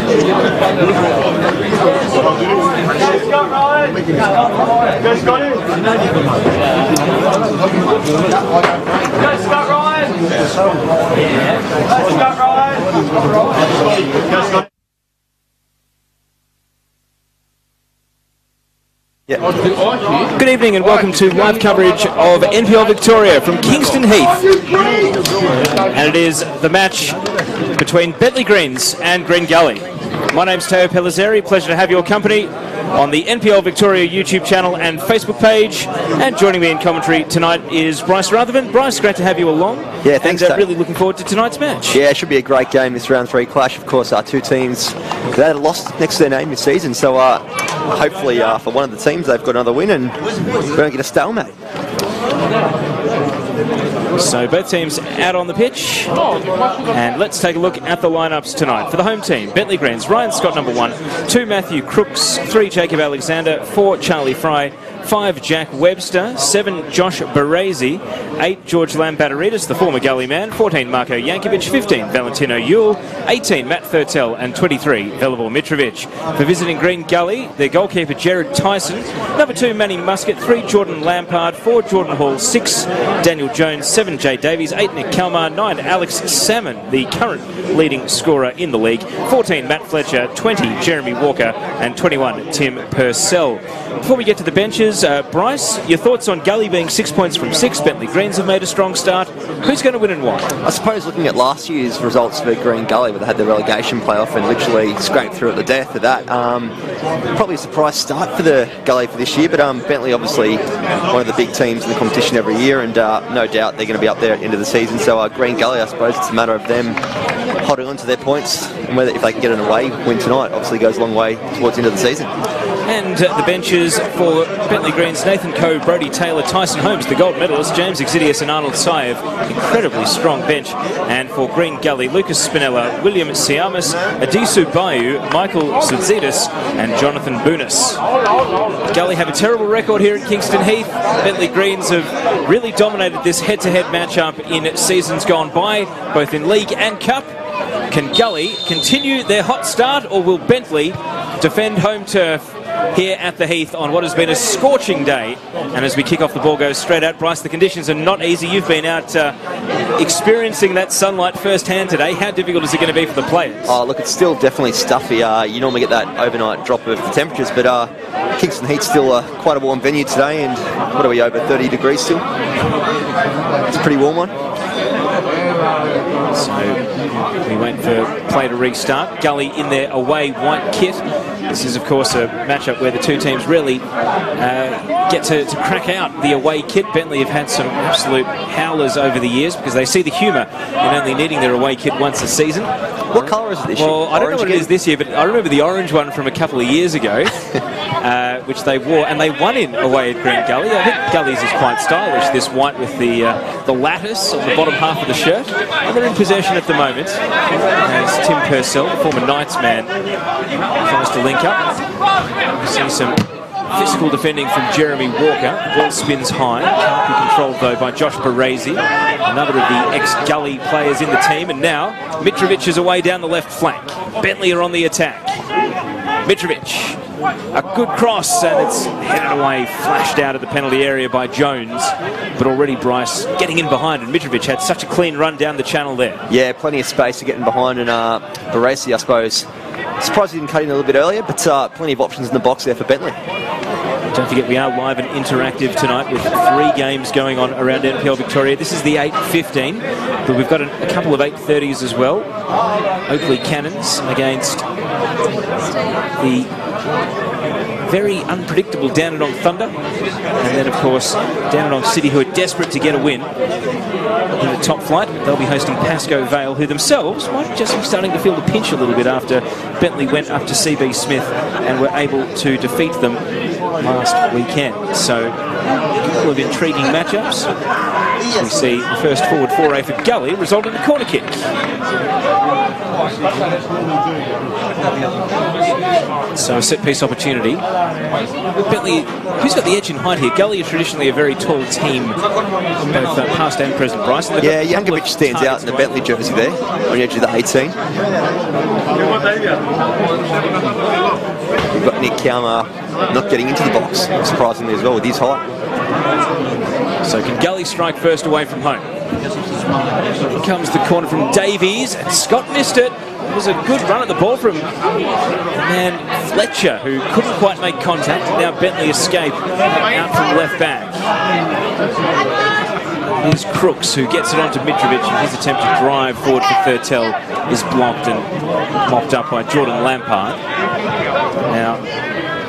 Good evening and welcome to live coverage of NPL Victoria from Kingston Heath. And it is the match between Bentleigh Greens and Green Gully. My name's Teo Pellizzeri, pleasure to have your company on the NPL Victoria YouTube channel and Facebook page. And joining me in commentary tonight is Bryce Rutherford. Bryce, great to have you along. Yeah, thanks. And really looking forward to tonight's match. Yeah, it should be a great game, this round 3 clash. Of course, our two teams, they had a loss next to their name this season, so hopefully for one of the teams they've got another win and we don't get a stalemate. So both teams out on the pitch, and let's take a look at the lineups tonight. For the home team, Bentleigh Greens, Ryan Scott number 1, 2 Matthew Crooks, 3 Jacob Alexander, 4 Charlie Fry, 5 Jack Webster, 7 Josh Baresi, 8 George Lambatarides, the former Gully man, 14 Marko Yankovic, 15 Valentino Yule, 18 Matt Thurtell and 23 Velibor Mitrovic. For visiting Green Gully, their goalkeeper Jared Tyson, number 2 Manny Muscat, 3 Jordan Lampard, 4 Jordan Hall, 6 Daniel Jones, 7 Jay Davies, 8 Nick Kalmar, 9 Alex Salmon, the current leading scorer in the league, 14 Matt Fletcher, 20 Jeremy Walker and 21 Tim Purcell. Before we get to the benches, Bryce, your thoughts on Gully being 6 points from 6? Bentleigh Greens have made a strong start. Who's going to win and why? I suppose looking at last year's results for Green Gully, where they had the relegation playoff and literally scraped through at the death of that, probably a surprise start for the Gully for this year, but Bentleigh obviously one of the big teams in the competition every year, and no doubt they're going to be up there at the end of the season. So Green Gully, I suppose it's a matter of them holding on to their points, and whether if they can get an away win tonight, obviously goes a long way towards the end of the season. And the benches for Bentleigh Greens, Nathan Coe, Brodie Taylor, Tyson Holmes, the gold medalist, James Exidius and Arnold Saev, incredibly strong bench. And for Green Gully, Lucas Spinella, William Siamas, Adisu Bayu, Michael Sudzidis and Jonathan Boonis. Gully have a terrible record here at Kingston Heath. Bentleigh Greens have really dominated this head-to-head matchup in seasons gone by, both in League and Cup. Can Gully continue their hot start, or will Bentleigh defend home turf here at the Heath on what has been a scorching day? And as we kick off, the ball goes straight out. Bryce, the conditions are not easy. You've been out experiencing that sunlight firsthand today. How difficult is it going to be for the players? Oh, look, it's still definitely stuffy. You normally get that overnight drop of the temperatures, but Kingston Heath's still quite a warm venue today, and what are we, over 30 degrees still? It's a pretty warm one. So we wait for play to restart. Gully in their away white kit. This is, of course, a matchup where the two teams really get to crack out the away kit. Bentleigh have had some absolute howlers over the years because they see the humour in only needing their away kit once a season. What colour is it this year? Well, I don't know what it is this year, but I remember the orange one from a couple of years ago, which they wore, and they won in away at Green Gully. I think Gully's is quite stylish, this white with the lattice on the bottom half of the shirt. And they're in possession at the moment as Tim Purcell, the former Knights man, tries to link up. We see some physical defending from Jeremy Walker. The ball spins high. Can't be controlled, though, by Josh Baresi, another of the ex-Gully players in the team. And now Mitrovic is away down the left flank. Bentleigh are on the attack. Mitrovic, a good cross, and it's headed away, flashed out of the penalty area by Jones. But already Bryce getting in behind, and Mitrovic had such a clean run down the channel there. Yeah, plenty of space to get in behind, and Baresi, I suppose, surprised he didn't cut in a little bit earlier, but plenty of options in the box there for Bentleigh. Don't forget, we are live and interactive tonight with 3 games going on around NPL Victoria. This is the 8:15, but we've got a couple of 8:30s as well. Oakley Cannons against the very unpredictable Dandenong Thunder, and then of course Dandenong City, who are desperate to get a win in the top flight. They'll be hosting Pascoe Vale, who themselves might just be starting to feel the pinch a little bit after Bentleigh went up to CB Smith and were able to defeat them last weekend. So a couple of intriguing matchups. So we see the first forward foray for Gully result in a corner kick. So a set-piece opportunity. Bentleigh, who's got the edge in height here? Gully are traditionally a very tall team, both past and present, Bryce. Yeah, Jankovic stands out in the Bentleigh jersey there, on the edge of the 18. We've got Nick Kalmar not getting into the box, surprisingly as well, with his height. So can Gully strike first away from home? Here comes the corner from Davies, and Scott missed it. It was a good run at the ball from the man Fletcher, who couldn't quite make contact. Now Bentleigh escape out from left back. Here's Crooks, who gets it onto Mitrovic, and his attempt to drive forward for Thurtell is blocked and mopped up by Jordan Lampard. Now,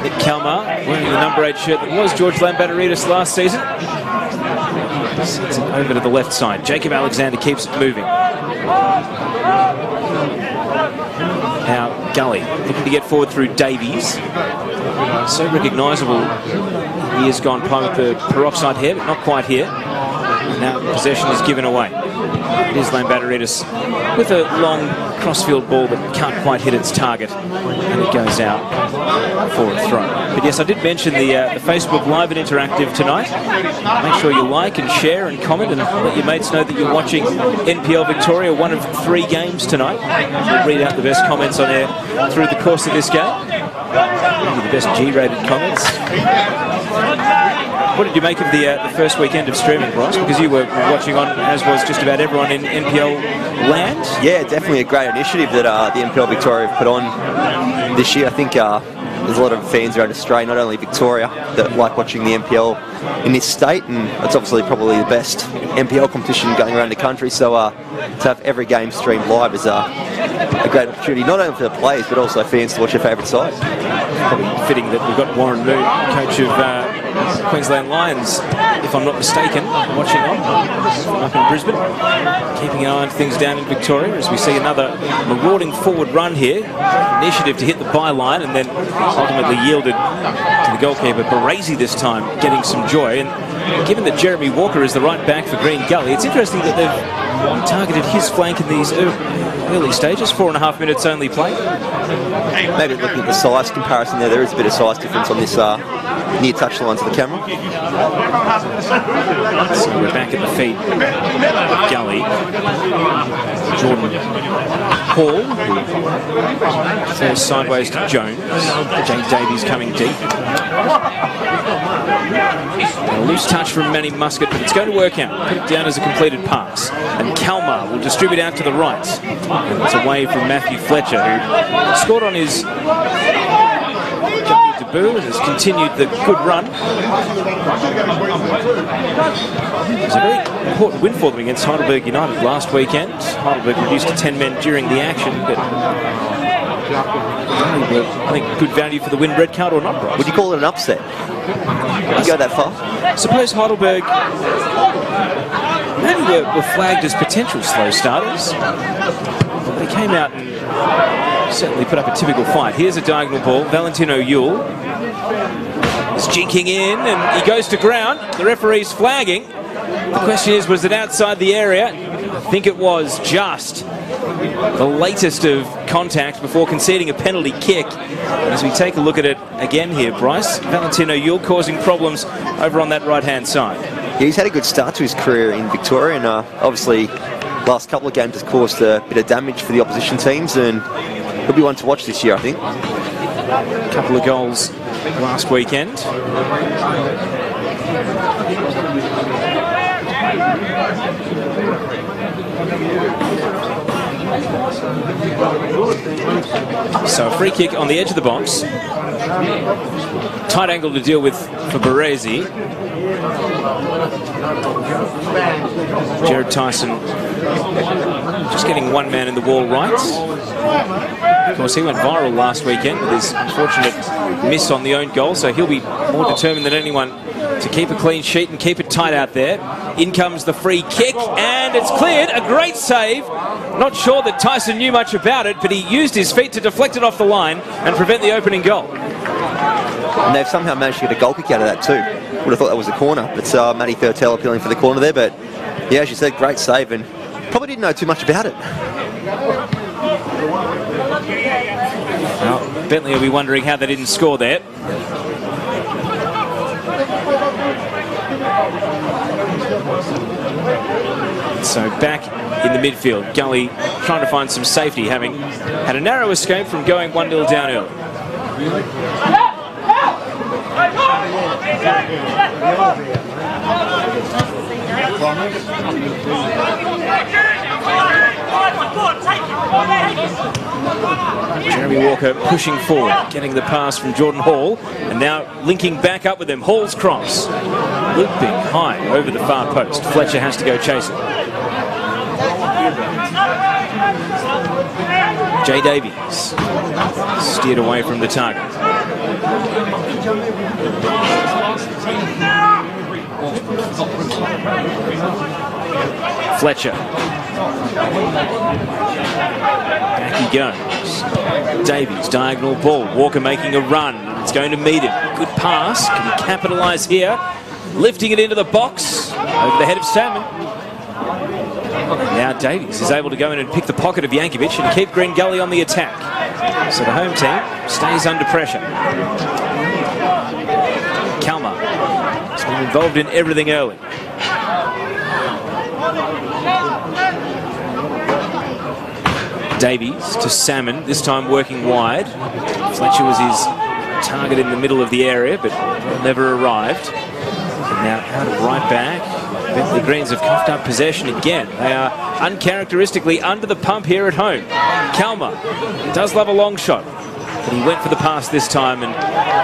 Nick Kalmar, wearing the number 8 shirt that was George Lambatteridis last season. Sends it over to the left side. Jacob Alexander keeps it moving. Now, Gully looking to get forward through Davies. So recognisable. He has gone by with the peroxide hair, but not quite here. Now possession is given away. It is Lambatteridis with a long crossfield ball that can't quite hit its target, and it goes out for a throw. But yes, I did mention the Facebook Live and Interactive tonight. Make sure you like and share and comment, and let your mates know that you're watching NPL Victoria, one of 3 games tonight. We'll read out the best comments on air through the course of this game. Maybe the best G-rated comments. What did you make of the first weekend of streaming, Bryce? Because you were watching on, as was just about everyone in NPL land. Yeah, definitely a great initiative that the NPL Victoria have put on this year. I think there's a lot of fans around Australia, not only Victoria, that like watching the NPL in this state, and it's obviously probably the best NPL competition going around the country. So to have every game streamed live is a great opportunity, not only for the players, but also fans to watch their favourite side. Probably fitting that we've got Warren Moon, coach of Queensland Lions, if I'm not mistaken, watching on up in Brisbane, keeping an eye on things down in Victoria as we see another marauding forward run here. Initiative to hit the byline, and then ultimately yielded to the goalkeeper Baresi this time, getting some joy. And given that Jeremy Walker is the right back for Green Gully, it's interesting that they've targeted his flank in these early stages. 4.5 minutes only played. Maybe looking at the size comparison there is a bit of size difference on this near touchline to the camera. So we're back at the feet of Gully. Jordan Hall, who throws sideways to Jones. Jane Davies coming deep. A loose touch from Manny Muscat, but it's going to work out. Put it down as a completed pass. And Kalmar will distribute out to the right. And it's away from Matthew Fletcher, who scored on his debut and has continued the good run. It was a very important win for them against Heidelberg United last weekend. Heidelberg reduced to 10 men during the action, but I think good value for the win, red card or not, Bryce. Would you call it an upset? Would you go that far? Suppose Heidelberg maybe were flagged as potential slow starters. But they came out and certainly put up a typical fight. Here's a diagonal ball. Valentino Yule is jinking in, and he goes to ground. The referee's flagging. The question is, was it outside the area? I think it was just the latest of contact before conceding a penalty kick. And as we take a look at it again here, Bryce, Valentino Yule causing problems over on that right-hand side. Yeah, he's had a good start to his career in Victoria, and obviously last couple of games has caused a bit of damage for the opposition teams, and he'll be one to watch this year, I think. A couple of goals last weekend. So a free kick on the edge of the box. Tight angle to deal with for Baresi. Jared Tyson just getting one man in the wall right. Of course, he went viral last weekend with his unfortunate miss on the own goal, so he'll be more determined than anyone to keep a clean sheet and keep it tight out there. In comes the free kick, and it's cleared. A great save. Not sure that Tyson knew much about it, but he used his feet to deflect it off the line and prevent the opening goal. And they've somehow managed to get a goal kick out of that too. Would have thought that was a corner, but Matty Thurtell appealing for the corner there, but Yeah, as you said, great save, and probably didn't know too much about it. Well, Bentleigh will be wondering how they didn't score there. So back in the midfield, Gully trying to find some safety, having had a narrow escape from going 1-0 down early. Jeremy Walker pushing forward, getting the pass from Jordan Hall, and now linking back up with him. Hall's cross, looping high over the far post. Fletcher has to go chasing. Jay Davies steered away from the target. Fletcher. Back he goes. Davies, diagonal ball. Walker making a run. It's going to meet him. Good pass. Can he capitalise here? Lifting it into the box. Over the head of Salmon. Now Davies is able to go in and pick the pocket of Yankovic and keep Green Gully on the attack. So the home team stays under pressure. Kalmar has been involved in everything early. Davies to Salmon, this time working wide. Fletcher was his target in the middle of the area, but never arrived. And now out of right back. Bentleigh Greens have coughed up possession again. They are uncharacteristically under the pump here at home. Kalmar does love a long shot, but he went for the pass this time, and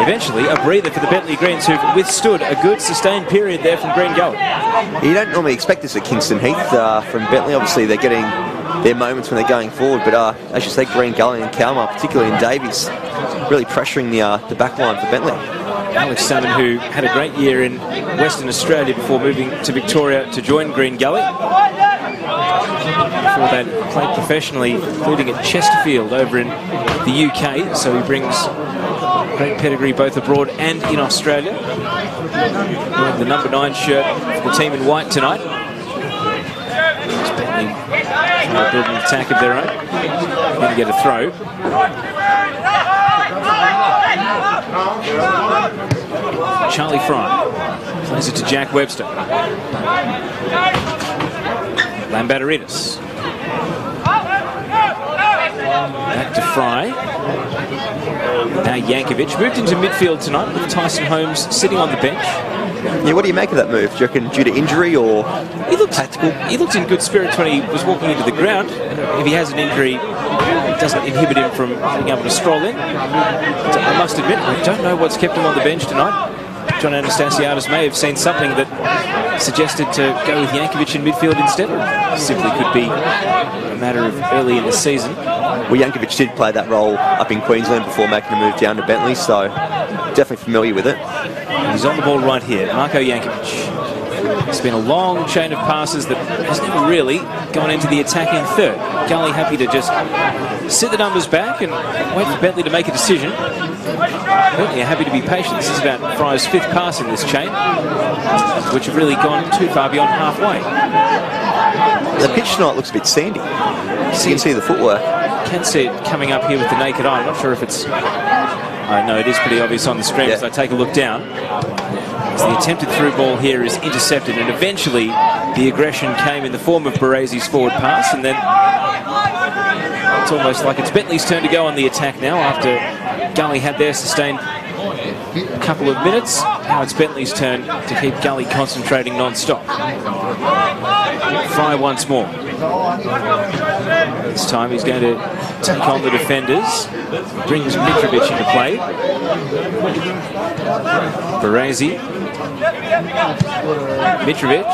eventually a breather for the Bentleigh Greens, who've withstood a good sustained period there from Green Gully. You don't normally expect this at Kingston Heath from Bentleigh. Obviously they're getting their moments when they're going forward, but as you say, Green Gully and Kalmar, particularly in Davies, really pressuring the back line for Bentleigh. Alex Salmon, who had a great year in Western Australia before moving to Victoria to join Green Gully. Before that, played professionally, including at Chesterfield over in the UK, so he brings great pedigree both abroad and in Australia. Wearing the number 9 shirt for the team in white tonight. Trying to build an attack of their own. Going to get a throw. Charlie Fry plays it to Jack Webster. Lambatteridis. Back to Fry. Now Yankovic moved into midfield tonight with Tyson Holmes sitting on the bench. Yeah, what do you make of that move? Do you reckon due to injury or tactical? He looked in good spirits when he was walking into the ground. If he has an injury, it doesn't inhibit him from being able to stroll in. I must admit, I don't know what's kept him on the bench tonight. John Anastasiadis may have seen something that suggested to go with Yankovic in midfield instead. Simply could be a matter of early in the season. Well, Yankovic did play that role up in Queensland before making a move down to Bentleigh, so definitely familiar with it. And he's on the ball right here, Marko Yankovic. It's been a long chain of passes that has never really gone into the attacking third. Gully happy to just sit the numbers back and wait for Bentleigh to make a decision. Bentleigh are happy to be patient. This is about Fry's 5th pass in this chain, which have really gone too far beyond halfway. The pitch tonight looks a bit sandy. You can see the footwork. Can see it coming up here with the naked eye. I'm not sure if it's... I know it is pretty obvious on the screen as I take a look down. As the attempted through ball here is intercepted, and eventually the aggression came in the form of Barezi's forward pass, and then it's almost like it's Bentleigh's turn to go on the attack now after Gully had their sustained couple of minutes. Now it's Bentleigh's turn to keep Gully concentrating non-stop. Fry once more. This time he's going to take on the defenders. Brings Mitrovic into play. Baresi. Mitrovic.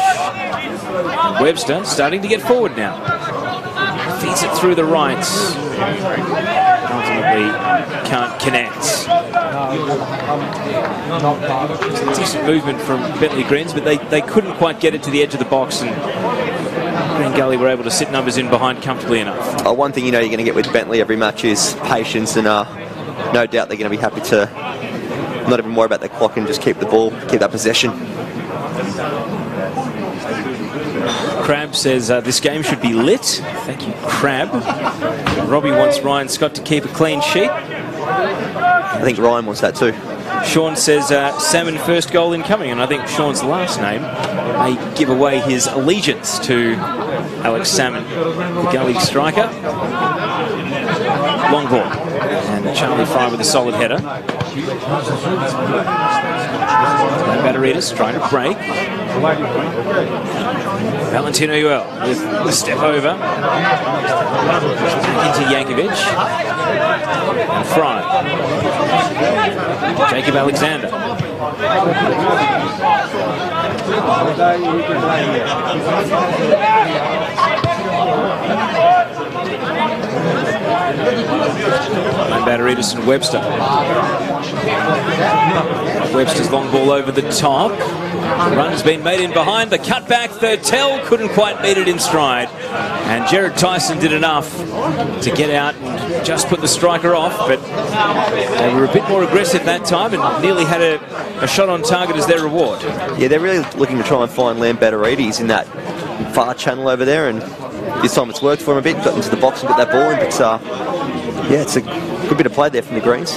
Webster starting to get forward now. Feeds it through the right. Ultimately can't connect. Decent movement from Bentleigh Greens, but they couldn't quite get it to the edge of the box, and Green Gully were able to sit numbers in behind comfortably enough. One thing you know you're going to get with Bentleigh every match is patience, and no doubt they're going to be happy to not even worry about their clock and just keep the ball, keep that possession. Crab says this game should be lit. Thank you, Crab. Robbie wants Ryan Scott to keep a clean sheet. I think Ryan wants that too. Sean says Salmon first goal incoming, and I think Sean's last name may give away his allegiance to Alex Salmon, the Gully striker. Long ball, and Charlie Fry with a solid header. Batteritas trying to break. Valentino Uel with the step over. Into Yankovic. And Fry. Jacob Alexander. And Batteritas and Webster. Webster's long ball over the top. The run's been made in behind. The cutback, Thurtell couldn't quite meet it in stride. And Jared Tyson did enough to get out and just put the striker off. But they were a bit more aggressive that time and nearly had a shot on target as their reward. Yeah, they're really looking to try and find Lam Batteritas in that far channel over there. And this time it's worked for him a bit. Got into the box and got that ball in. But yeah, it's a good bit of play there from the Greens.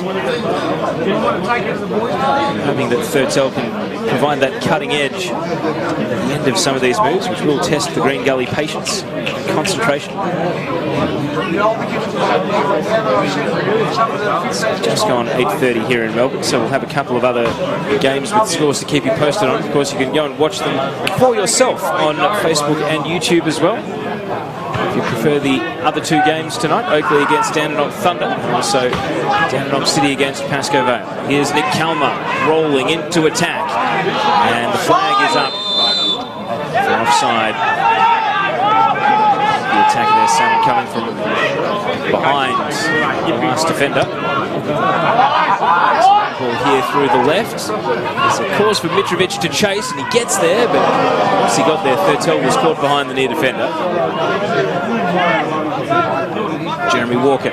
Hoping that Thurtell can provide that cutting edge at the end of some of these moves, which will test the Green Gully patience and concentration. It's just gone 8:30 here in Melbourne, so we'll have a couple of other games with scores to keep you posted on. Of course, you can go and watch them for yourself on Facebook and YouTube as well. If you prefer the other two games tonight, Oakley against Dandenong Thunder, and also Dandenong City against Pascoe Vale. Here's Nick Kalmar rolling into attack, and the flag is up for offside. The attack there, Salmon coming from behind the last defender. Ball here through the left. There's a cause for Mitrovic to chase, and he gets there, but once he got there, Thurtell was caught behind the near defender. Jeremy Walker.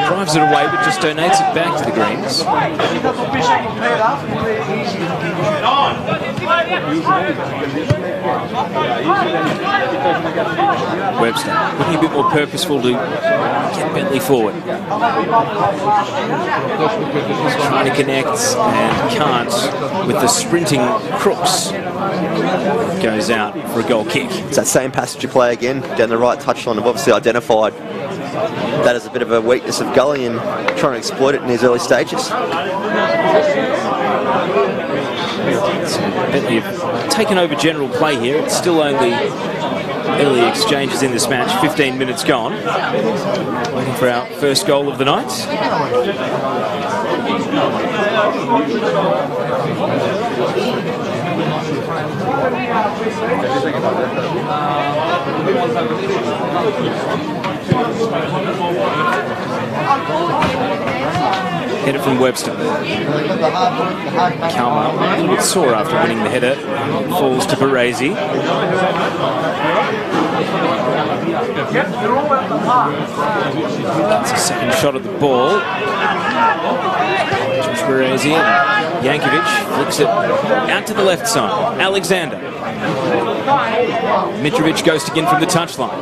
Drives it away, but just donates it back to the Greens. Webster looking a bit more purposeful to get Bentleigh forward. Trying to connect and can't with the sprinting Crooks. Goes out for a goal kick. It's that same passage of play again down the right touchline. Have obviously identified that as a bit of a weakness of Gully and trying to exploit it in his early stages. Bentleigh have taken over general play here. It's still only early exchanges in this match. 15 minutes gone. Waiting for our first goal of the night. Header from Webster. Kalmar a little bit sore after winning the header. Falls to Baresi. That's a second shot at the ball. Josh Baresi and Yankovic flicks it out to the left side. Alexander. Mitrovic goes to begin from the touchline.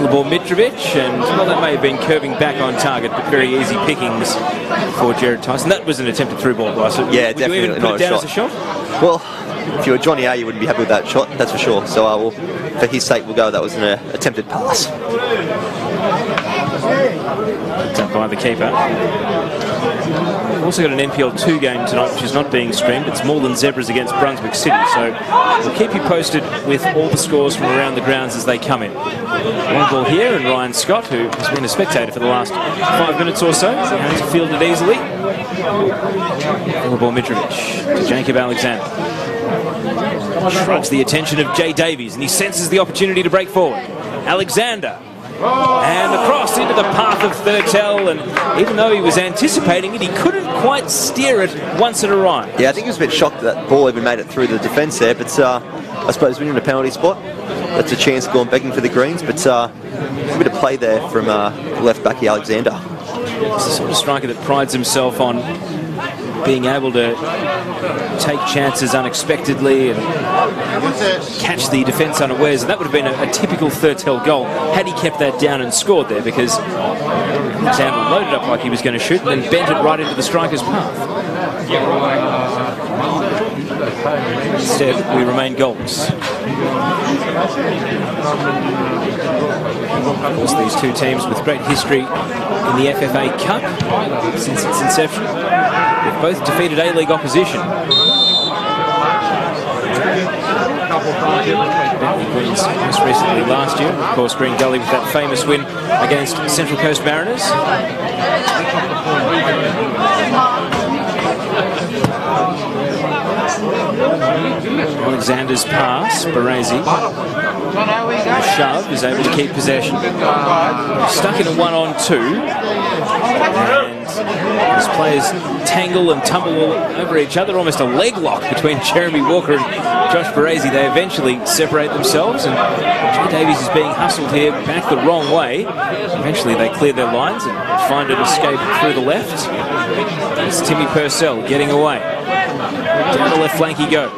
The ball Mitrovic, and well, that may have been curving back on target, but very easy pickings for Jared Tyson. That was an attempted through ball, Bryce. Yeah, would definitely you even put it down as a shot? Well, if you were Johnny A, you wouldn't be happy with that shot, that's for sure. So for his sake, we'll go that was an attempted pass. Picked up by the keeper. We've also got an NPL 2 game tonight, which is not being streamed. It's Moreland Zebras against Brunswick City. So we'll keep you posted with all the scores from around the grounds as they come in. One ball here, and Ryan Scott, who has been a spectator for the last 5 minutes or so, has fielded easily. One ball Mitrovic to Jacob Alexander. Shrugs the attention of Jay Davies, and he senses the opportunity to break forward. Alexander. And across into the path of Thurtell, and even though he was anticipating it, he couldn't quite steer it once it arrived. Yeah, I think he was a bit shocked that ball even made it through the defence there, but I suppose when you're in a penalty spot, that's a chance going begging for the Greens, but a bit of play there from left backy Alexander. It's the sort of striker that prides himself on being able to take chances unexpectedly and catch the defence unawares. And that would have been a typical Thurtell goal had he kept that down and scored there, because Alexander loaded up like he was going to shoot and then bent it right into the striker's path. Instead, we remain goalless. Of course, these two teams with great history in the FFA Cup since its inception, they've both defeated A-League opposition. Bentleigh Greens most recently last year. Of course, Green Gully with that famous win against Central Coast Mariners. Alexander's pass, Baresi. The shove is able to keep possession. Stuck in a 1-on-2. And as players tangle and tumble all over each other, almost a leg lock between Jeremy Walker and Josh Baresi. They eventually separate themselves, and Jay Davies is being hustled here back the wrong way. Eventually they clear their lines and find an escape through the left. It's Timmy Purcell getting away. Down the left flank he goes.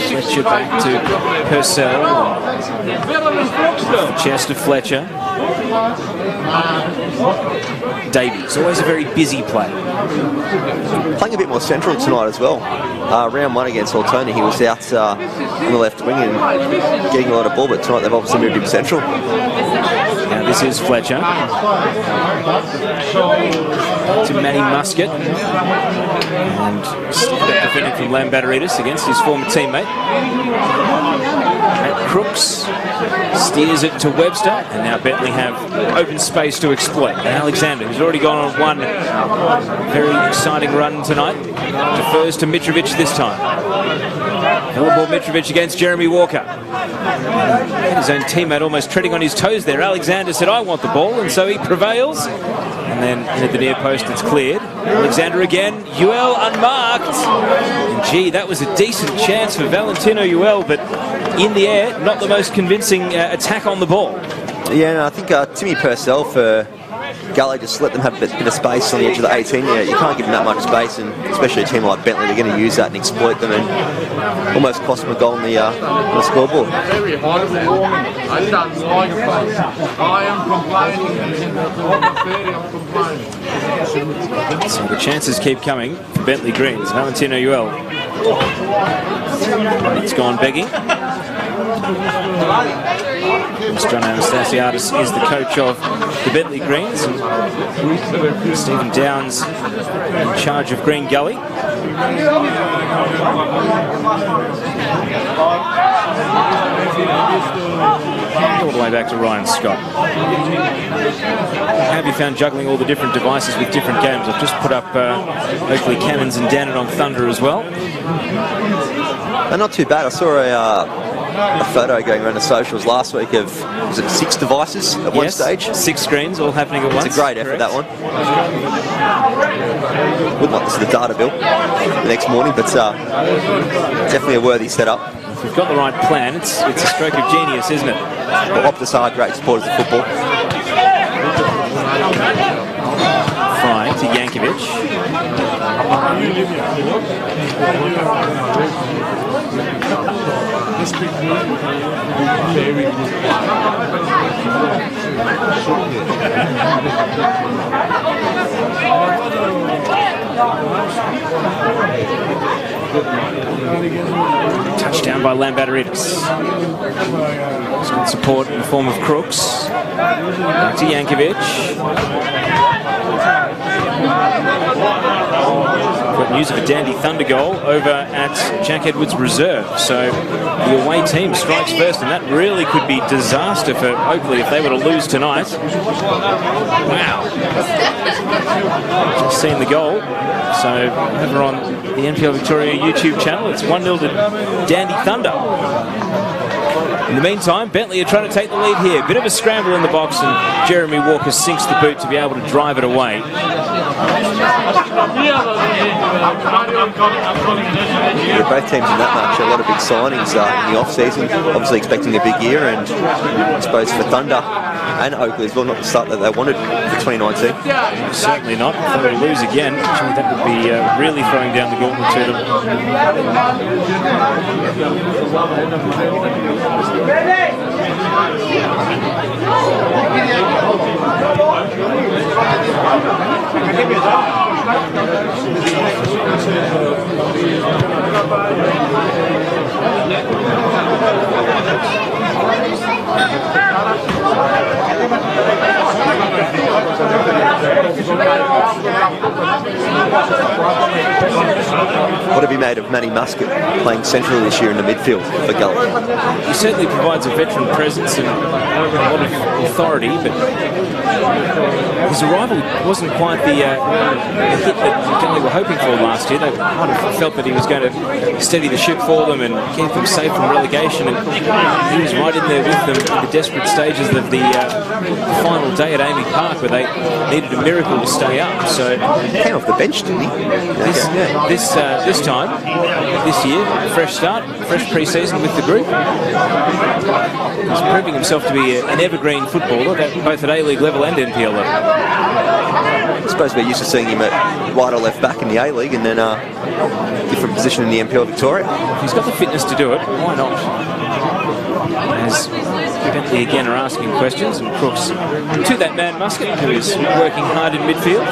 Fletcher back to Purcell. Chest of Fletcher. Davies, always a very busy player. Playing a bit more central tonight as well. Round one against Altona, he was out on the left wing and getting a lot of ball, but tonight they've obviously moved him central. Now this is Fletcher. To Manny Muscat. And that defending from Lambatteridis against his former teammate. Matt Crooks steers it to Webster, and now Bentleigh have open space to exploit. And Alexander, who's already gone on one very exciting run tonight, defers to Mitrovic this time. Ball Mitrovic against Jeremy Walker. His own teammate almost treading on his toes there. Alexander said, I want the ball, and so he prevails. And then at the near post, it's cleared. Alexander again. Ewell unmarked. And gee, that was a decent chance for Valentino Ewell, but in the air, not the most convincing attack on the ball. Yeah, no, I think Timmy Purcell for Gully just let them have a bit of space on the edge of the 18. Yeah, you can't give them that much space, and especially a team like Bentleigh, they're going to use that and exploit them and almost cost them a goal on the scoreboard. Very hard warming. I don't like it. I am complaining. So the chances keep coming for Bentleigh Greens. Valentino Ewell. It's gone begging. John Anastasiadis is the coach of the Bentleigh Greens. Stephen Downs in charge of Green Gully. All the way back to Ryan Scott. How have you found juggling all the different devices with different games? I've just put up Oakley Cannons and Dandenong Thunder as well. Not too bad. I saw a photo going around the socials last week of, was it 6 devices at one stage? 6 screens all happening at once. It's a great effort, that one. Wouldn't like to see the data bill the next morning, but definitely a worthy setup. If we've got the right plan, it's a stroke of genius, isn't it? Well, Optus are great supporters of football. Frying to Yankovic. Touchdown by Lambatteridis. He's got support in the form of Crooks. Back to Yankovic. Got news of a dandy Thunder goal over at Jack Edwards Reserve. So the away team strikes first, and that really could be disaster for Oakley if they were to lose tonight. Wow. Just seen the goal. So over on the NPL Victoria YouTube channel, it's 1-0 to Dandy Thunder. In the meantime, Bentleigh are trying to take the lead here. Bit of a scramble in the box, and Jeremy Walker sinks the boot to be able to drive it away. Yeah, both teams in that match, a lot of big signings in the off-season. Obviously expecting a big year, and I suppose for Thunder, and Oakley as well, not the start that they wanted for 2019. Certainly not. If they were to lose again, actually that would be really throwing down the gauntlet to them. What have you made of Manny Muscat playing centrally this year in the midfield for Gully? He certainly provides a veteran presence and a lot of authority, but his arrival wasn't quite the hit that Gully were hoping for last year. They might have felt that he was going to steady the ship for them and keep them safe from relegation, and he was right in there with them in the desperate stages of the final day at Amy Park, where they needed a miracle to stay up. So he came off the bench, didn't he? This time, this year, fresh start, fresh pre-season with the group. He's proving himself to be an evergreen footballer, both at A-League level and NPL level. I suppose we're used to seeing him at right or left back in the A-League, and then different position in the NPL Victoria. If he's got the fitness to do it, why not? As Bentleigh again are asking questions, and Crooks to that man Muscat, who is working hard in midfield.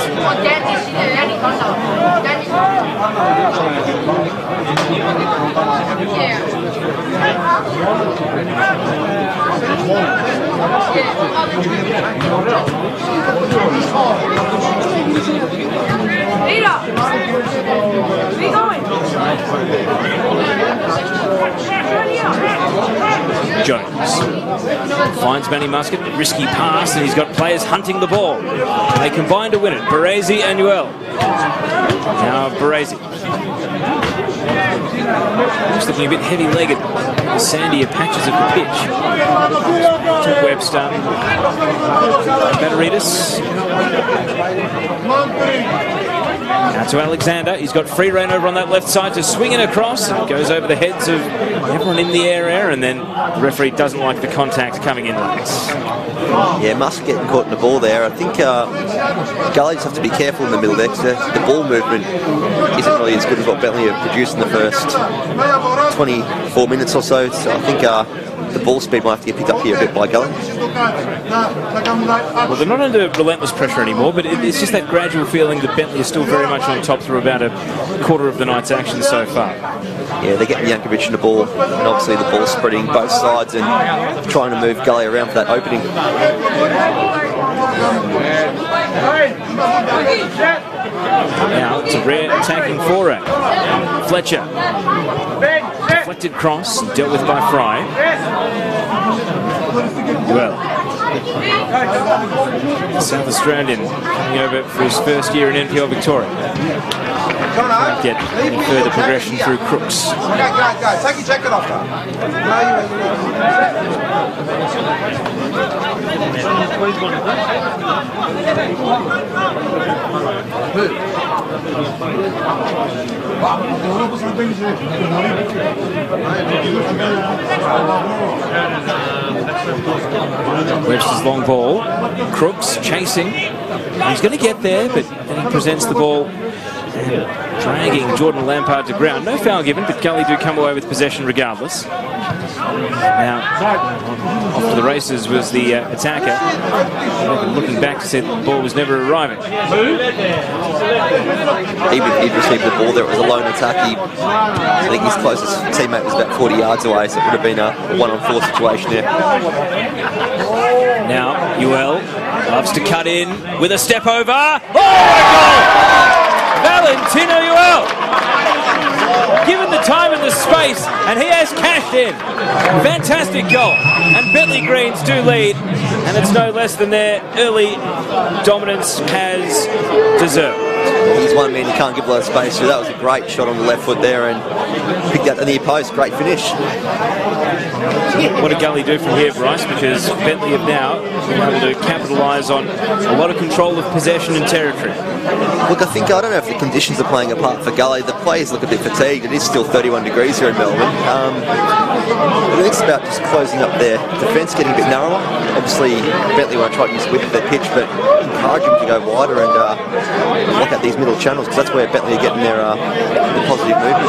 Jones finds Manny Muscat, risky pass, and he's got players hunting the ball. They combine to win it. Baresi and Uel. Now Baresi. Just looking a bit heavy-legged, the sandier patches of the pitch. To Webster. Batteridis. Now to Alexander. He's got free rein over on that left side to swing it across. And goes over the heads of everyone in the area, and then the referee doesn't like the contact coming in late. Yeah, Musk getting caught in the ball there. I think Gully just have to be careful in the middle there, because the ball movement isn't really as good as what Bentleigh have produced in the first 24 minutes or so. So I think the ball speed might have to get picked up here a bit by Gully. Well, they're not under relentless pressure anymore, but it's just that gradual feeling that Bentleigh is still very much on top through about a quarter of the night's action so far. Yeah, they're getting Jankovic in the ball, and obviously the ball spreading both sides and trying to move Gully around for that opening. Now it's a rare attacking foray. Fletcher. Deflected cross, dealt with by Fry. Well, South Australian coming over for his first year in NPL Victoria. Can't get any further progression through Crooks. Guys, take your jacket off. Webster's long ball. Crooks chasing. He's going to get there, but then he presents the ball and dragging Jordan Lampard to ground. No foul given, but Gully do come away with possession regardless. Now, off to the races was the attacker. Looking back to say the ball was never arriving. Even if he'd received the ball there, it was a lone attack. I think his closest teammate was about 40 yards away, so it would have been a 1-on-4 situation there. Now, Uel loves to cut in with a step over. Oh, my God! Valentino Uel! Given the time and the space, and he has cashed in. Fantastic goal. And Bentleigh Greens do lead, and it's no less than their early dominance has deserved. He's one man, he can't give a lot of space, so that was a great shot on the left foot there and picked out the near post. Great finish. What did Gully do from here, Bryce? Because Bentleigh have now been able to capitalise on a lot of control of possession and territory. Look, I don't know if the conditions are playing a part for Gully. The players look a bit fatigued. It is still 31 degrees here in Melbourne. I think it's about just closing up their defence, getting a bit narrower. Obviously, Bentleigh want to try to use the width of their pitch, but encourage them to go wider and look at these middle channels, because that's where Bentleigh are getting their positive movement.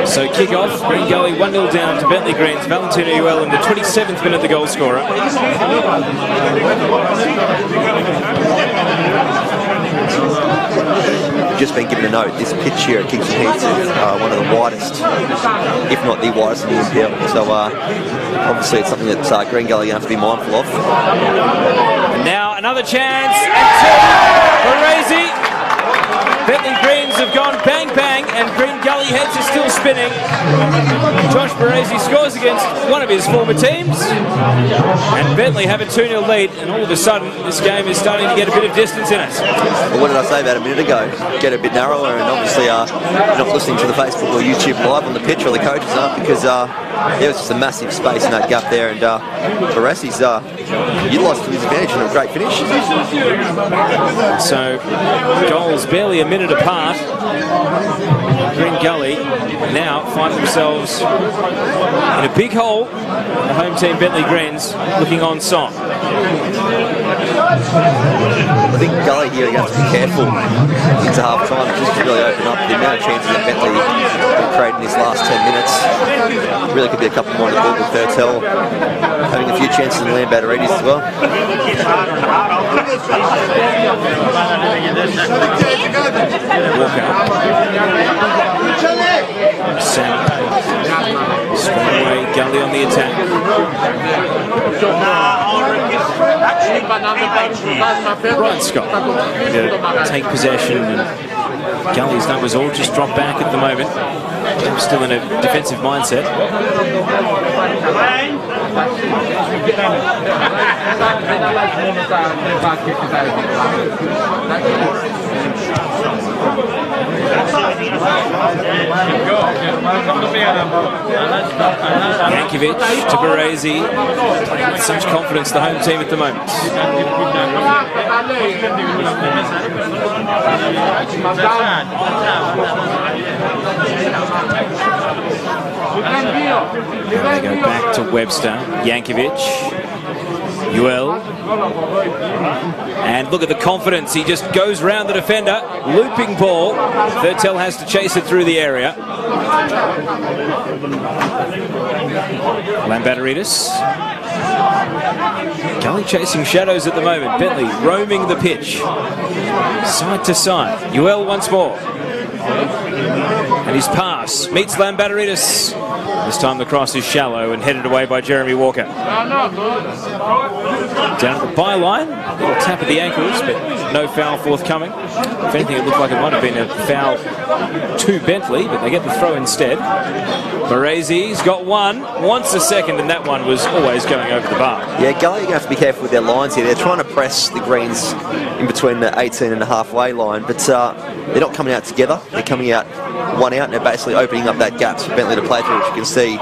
So kick off, Green Gully 1-0 down to Bentleigh Greens. Valentino Uel in the 27th minute, the goal scorer. Just been given a note, this pitch here at Kingston Heath is one of the widest, if not the widest in the NPL. So obviously it's something that Green Gully are going to have to be mindful of. And now another chance, and two for Razy. Bentleigh Greens have gone bang bang, and Green Gully heads are still spinning. Josh Baresi scores against one of his former teams, and Bentleigh have a 2-0 lead, and all of a sudden this game is starting to get a bit of distance in it. Well, what did I say about a minute ago? Get a bit narrower, and obviously you're not listening to the Facebook or YouTube live on the pitch, or the coaches aren't, because there was just a massive space in that gap there, and Baresi's utilised to his advantage and a great finish. So goals barely a minute apart. Green Gully now find themselves in a big hole. The home team Bentleigh Greens looking on song. I think Gully here are going to have to be careful into half time just to really open up. The amount of chances that Bentleigh have created in these last 10 minutes really could be a couple more on the board with Bentleigh having a few chances in Lambatterides as well. Walker. Sam. Straight away, Gully on the attack. Brian Scott going to take possession, and Gully's numbers all just drop back at the moment. I'm still in a defensive mindset. Yankovic to Baresi. With such confidence, the home team at the moment. Now they go back to Webster. Yankovic. Uel. And look at the confidence. He just goes round the defender. Looping ball. Thurtell has to chase it through the area. Lambatterides. Gully chasing shadows at the moment. Bentleigh roaming the pitch. Side to side. Uel once more. And his pass meets Lambatterides. This time the cross is shallow and headed away by Jeremy Walker. Down at the byline, a little tap at the ankles, but no foul forthcoming. If anything, it looked like it might have been a foul to Bentleigh, but they get the throw instead. Baresi's got one, wants a second, and that one was always going over the bar. Yeah, Gully are going to have to be careful with their lines here. They're trying to press the Greens in between the 18 and the halfway line, but they're not coming out together. They're coming out one out, and they're basically opening up that gap for Bentleigh to play through, which you can see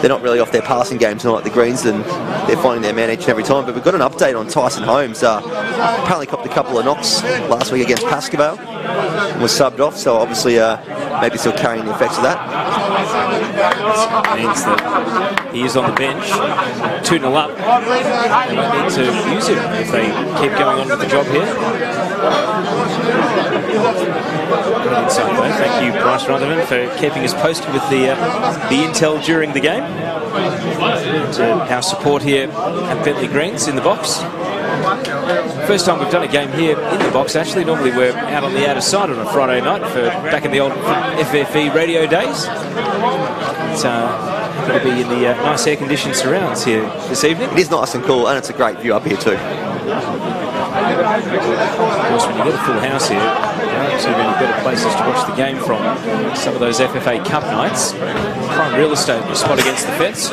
they're not really off their passing games, not like the Greens, and they're finding their man each and every time. But we've got an update on Tyson Holmes. Apparently copped a couple of knocks last week against Pascoe and was subbed off, so obviously maybe still carrying the effects of that. Means that he is on the bench, 2-0 up. They might need to use him if they keep going on with the job here. Inside though. Thank you, Bryce Rutherford, for keeping us posted with the intel during the game. And, our support here at Bentleigh Greens in the box. First time we've done a game here in the box, actually. Normally we're out on the outer side on a Friday night for back in the old FFE radio days. But, Going to be in the nice air-conditioned surrounds here this evening. It is nice and cool, and it's a great view up here too. Of course, when you get a full house here, there aren't too many better places to watch the game from. Some of those FFA Cup nights. Prime real estate, a spot against the fence.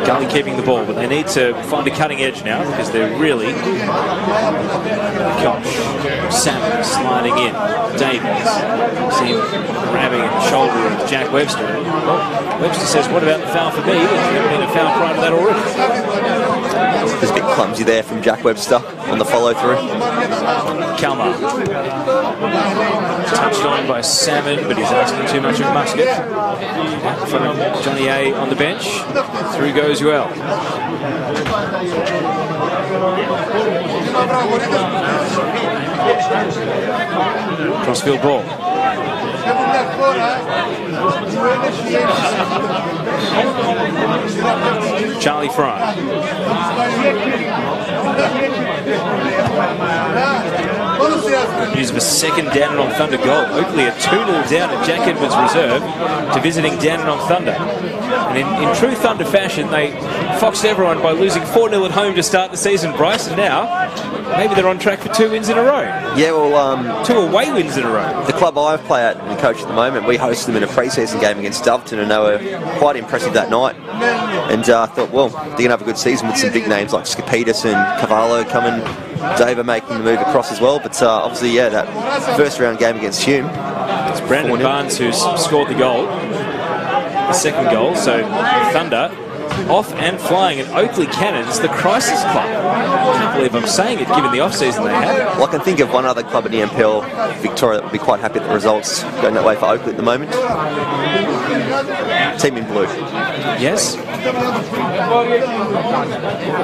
Gully keeping the ball, but they need to find a cutting edge now because they're really... Gosh, Salmon sliding in. Davies, see him grabbing the shoulder of Jack Webster. Well, Webster says, what about the foul for me? There's never been a foul prior to that already. Just a bit clumsy there from Jack Webster on the follow-through. Kalmar. Touched on by Salmon, but he's asking too much of Musket. From Johnny A on the bench. Through goes Uel. Crossfield ball. Charlie Fry. News of a second Dandenong Thunder goal. Oakley a 2-0 down at Jack Edwards Reserve to visiting Dandenong Thunder. And in true Thunder fashion, they foxed everyone by losing 4-0 at home to start the season, Bryce, and now maybe they're on track for 2 wins in a row. Yeah, well... 2 away wins in a row. The club I play at and coach at the moment, we hosted them in a pre-season game against Doveton, and they were quite impressive that night. And I thought, well, they're going to have a good season with some big names like Skapitas and Cavallo coming, Dava making the move across as well. But obviously, yeah, that first round game against Hume. It's Brandon Barnes who's scored the goal, the second goal. So Thunder off and flying, and Oakley Cannons, the crisis club. I can't believe I'm saying it, given the off-season they had. Well, I can think of one other club in the NPL, Victoria, that would be quite happy with the results going that way for Oakley at the moment. Team in blue. Yes.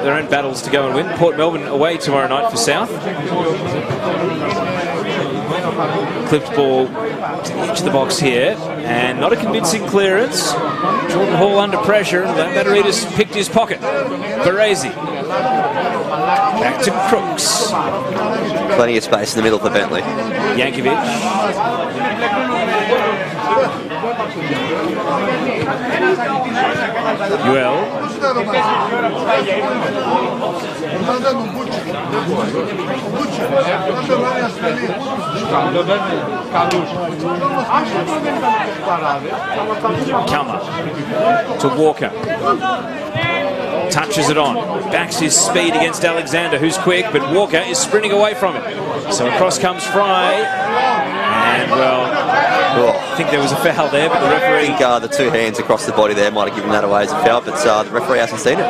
Their own battles to go and win. Port Melbourne away tomorrow night for South. Clipped ball to the edge of the box here, and not a convincing clearance. Jordan Hall under pressure, and Mataritas picked his pocket. Baresi. Back to Crooks. Plenty of space in the middle for Bentleigh. Yankovic. Uel. Kalmar to Walker. Touches it on. Backs his speed against Alexander, who's quick, but Walker is sprinting away from it. So across comes Fry. And, well, I think there was a foul there, but the referee... I think the 2 hands across the body there might have given that away as a foul, but the referee hasn't seen it.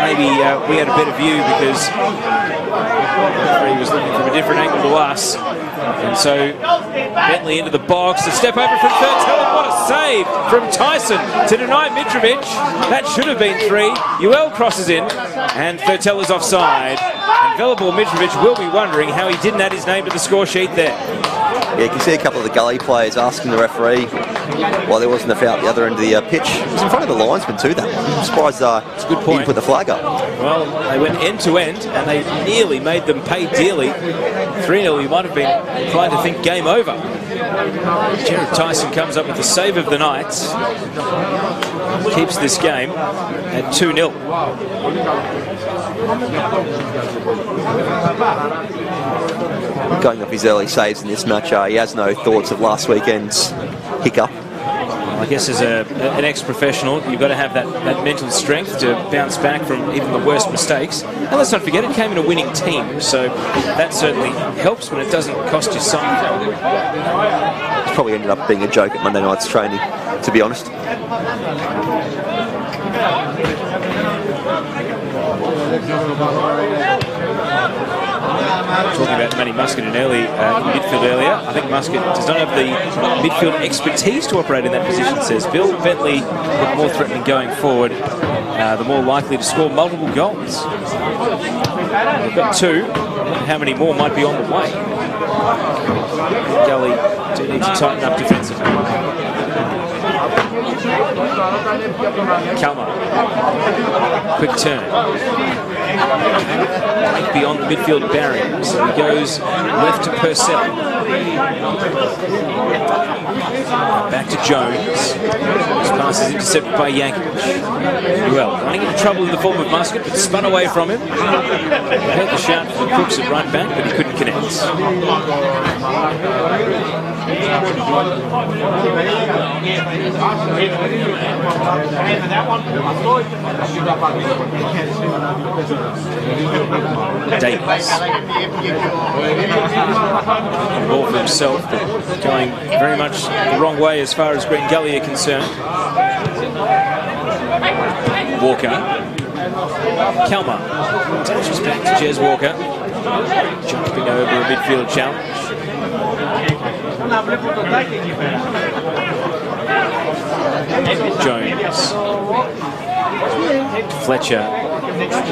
Maybe we had a better view because the referee was looking from a different angle to us. And so Bentleigh into the box, a step over from Thurtell, and what a save from Tyson to deny Mitrovic. That should have been 3. Uel crosses in, and Thurtell is offside. And Velibor Mitrovic will be wondering how he didn't add his name to the score sheet there. Yeah, you can see a couple of the Gully players asking the referee why there wasn't a foul at the other end of the pitch. It was in front of the linesman too, that one. I'm surprised it's a good point. He put the flag up. Well, they went end to end, and they nearly made them pay dearly. 3-0, you might have been inclined to think game over. Jared Tyson comes up with the save of the night. Keeps this game at 2-0. Going off his early saves in this match, he has no thoughts of last weekend's hiccup. Well, I guess as an ex-professional, you've got to have that mental strength to bounce back from even the worst mistakes. And let's not forget, it came in a winning team, so that certainly helps when it doesn't cost you something. It's probably ended up being a joke at Monday night's training, to be honest. Talking about Matty Musket in midfield earlier, I think Musket does not have the midfield expertise to operate in that position, says Bill. Bentleigh look more threatening going forward, the more likely to score multiple goals. We've got 2, how many more might be on the way? Gully do need to tighten up defensively. Kalmar. Quick turn. Beyond the midfield barrier. So he goes left to Purcell. Back to Jones. His pass is intercepted by Yankovic. Well, running into trouble in the form of Muscat, but spun away from him. Heard the shout for Crooks at right back, but he couldn't connect. Davis. Ball for himself, but going very much the wrong way as far as Green Gully are concerned. Walker. Kalmar. Touches back to Jez Walker. Jumping over a midfield challenge. Jones. Fletcher.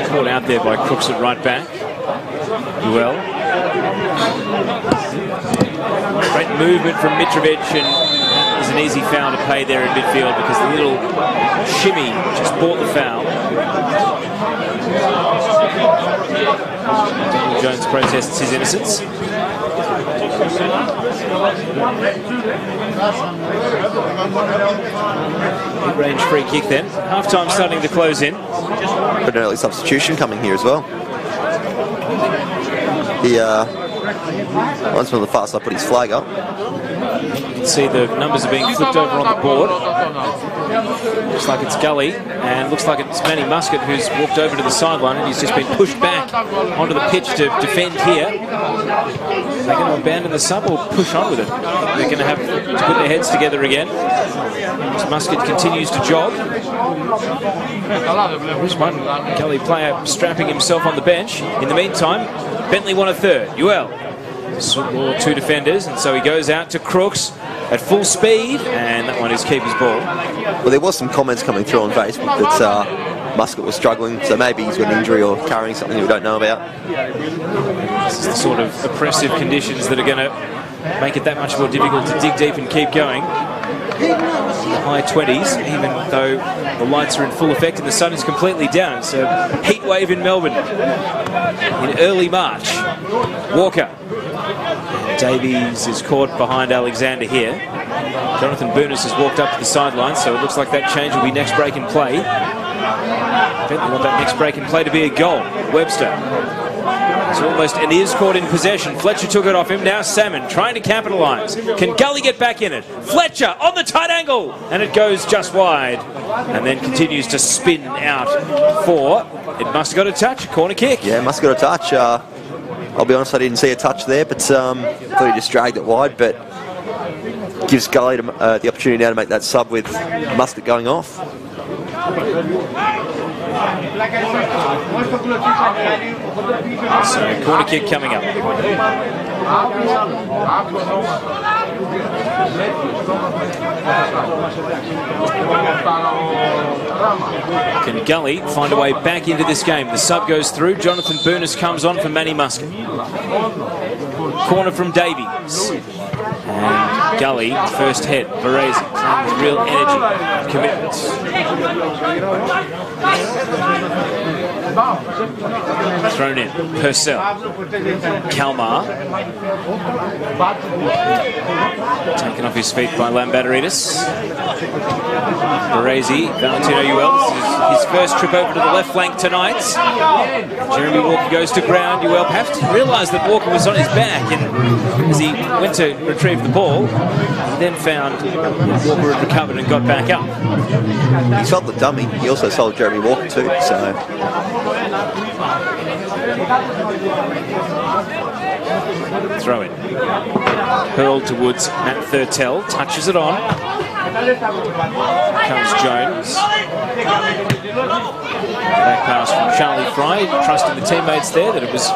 Caught out there by Crooks at right back. Well. Great movement from Mitrovic, and that was an easy foul to pay there in midfield because the little shimmy just bought the foul. Jones protests his innocence. Mid-range free kick then. Half-time starting to close in. But an early substitution coming here as well. Once from the far side put his flag up. You can see the numbers are being flipped over on the board. Looks like it's Gully, and looks like it's Manny Muscat who's walked over to the sideline, and he's just been pushed back onto the pitch to defend here. Are they going to abandon the sub or push on with it? They're going to have to put their heads together again. As Muscat continues to jog. There's one Gully player strapping himself on the bench. In the meantime, Bentleigh won a third. Ewell. Two defenders, and so he goes out to Crooks at full speed, and that one is keeper's ball. Well, there was some comments coming through on Facebook that Muscat was struggling, so maybe he's got an injury or carrying something we don't know about. This is the sort of oppressive conditions that are going to make it that much more difficult to dig deep and keep going. The high 20s, even though the lights are in full effect and the sun is completely down. It's a heat wave in Melbourne in early March. Walker. Davies is caught behind Alexander here. Jonathan Burness has walked up to the sideline, so it looks like that change will be next break in play. Bentleigh want that next break in play to be a goal. Webster. It's almost an ears caught in possession. Fletcher took it off him. Now Salmon trying to capitalise. Can Gully get back in it? Fletcher on the tight angle, and it goes just wide, and then continues to spin out for. It must have got a touch. Corner kick. Yeah, must have got a touch. I'll be honest, I didn't see a touch there, but thought he just dragged it wide, but gives Gully the opportunity now to make that sub with Muscat going off. So, corner kick coming up. Can Gully find a way back into this game? The sub goes through. Jonathan Burness comes on for Manny Muscat. Corner from Davies. And Gully, first head. Varese playing with real energy, commitment. Thrown in. Purcell. Kalmar. Taken off his feet by Lambatteridis. Varese, Valentino Ewell. This is his first trip over to the left flank tonight. Jeremy Walker goes to ground. Ewell perhaps didn't realise that Walker was on his back, and as he went to retrieve the ball, he then found Walker had recovered and got back up. He sold the dummy. He also sold Jeremy Walker too, so... Throw in. Hurled towards Matt Thurtell. Touches it on. Comes Jones. Back pass from Charlie Fry. Trusting the teammates there that it was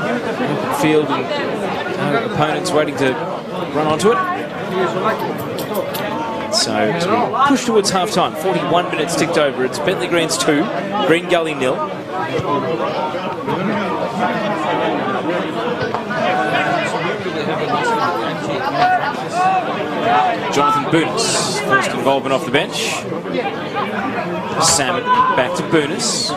open field and opponents waiting to run onto it. So as we push towards half-time, 41 minutes ticked over. It's Bentleigh Greens 2, Green Gully 0. Jonathan Boonis, first involvement off the bench. Salmon back to Boonis.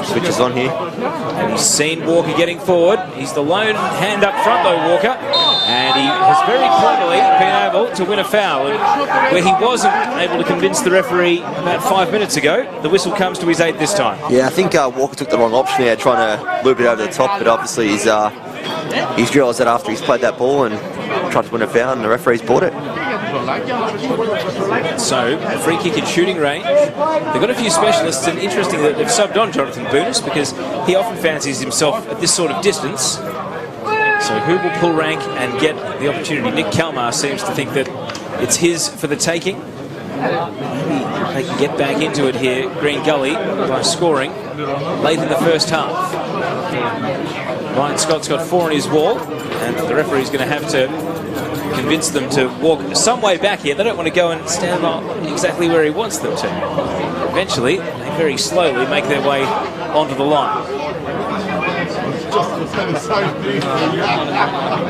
Switches on here. And he's seen Walker getting forward. He's the lone hand up front though, Walker. And he has very cleverly been able to win a foul. And where he wasn't able to convince the referee about 5 minutes ago, the whistle comes to his aid this time. Yeah, I think Walker took the wrong option there, trying to loop it over the top, but obviously he's realised that after he's played that ball and tried to win a foul, and the referee's bought it. So, free kick in shooting range. They've got a few specialists, and interesting that they've subbed on Jonathan Boonis because he often fancies himself at this sort of distance. So who will pull rank and get the opportunity? Nick Kalmar seems to think that it's his for the taking. Maybe they can get back into it here, Green Gully, by scoring late in the first half. Ryan Scott's got 4 on his wall, and the referee's going to have to convince them to walk some way back here. They don't want to go and stand on exactly where he wants them to. Eventually, they very slowly make their way onto the line.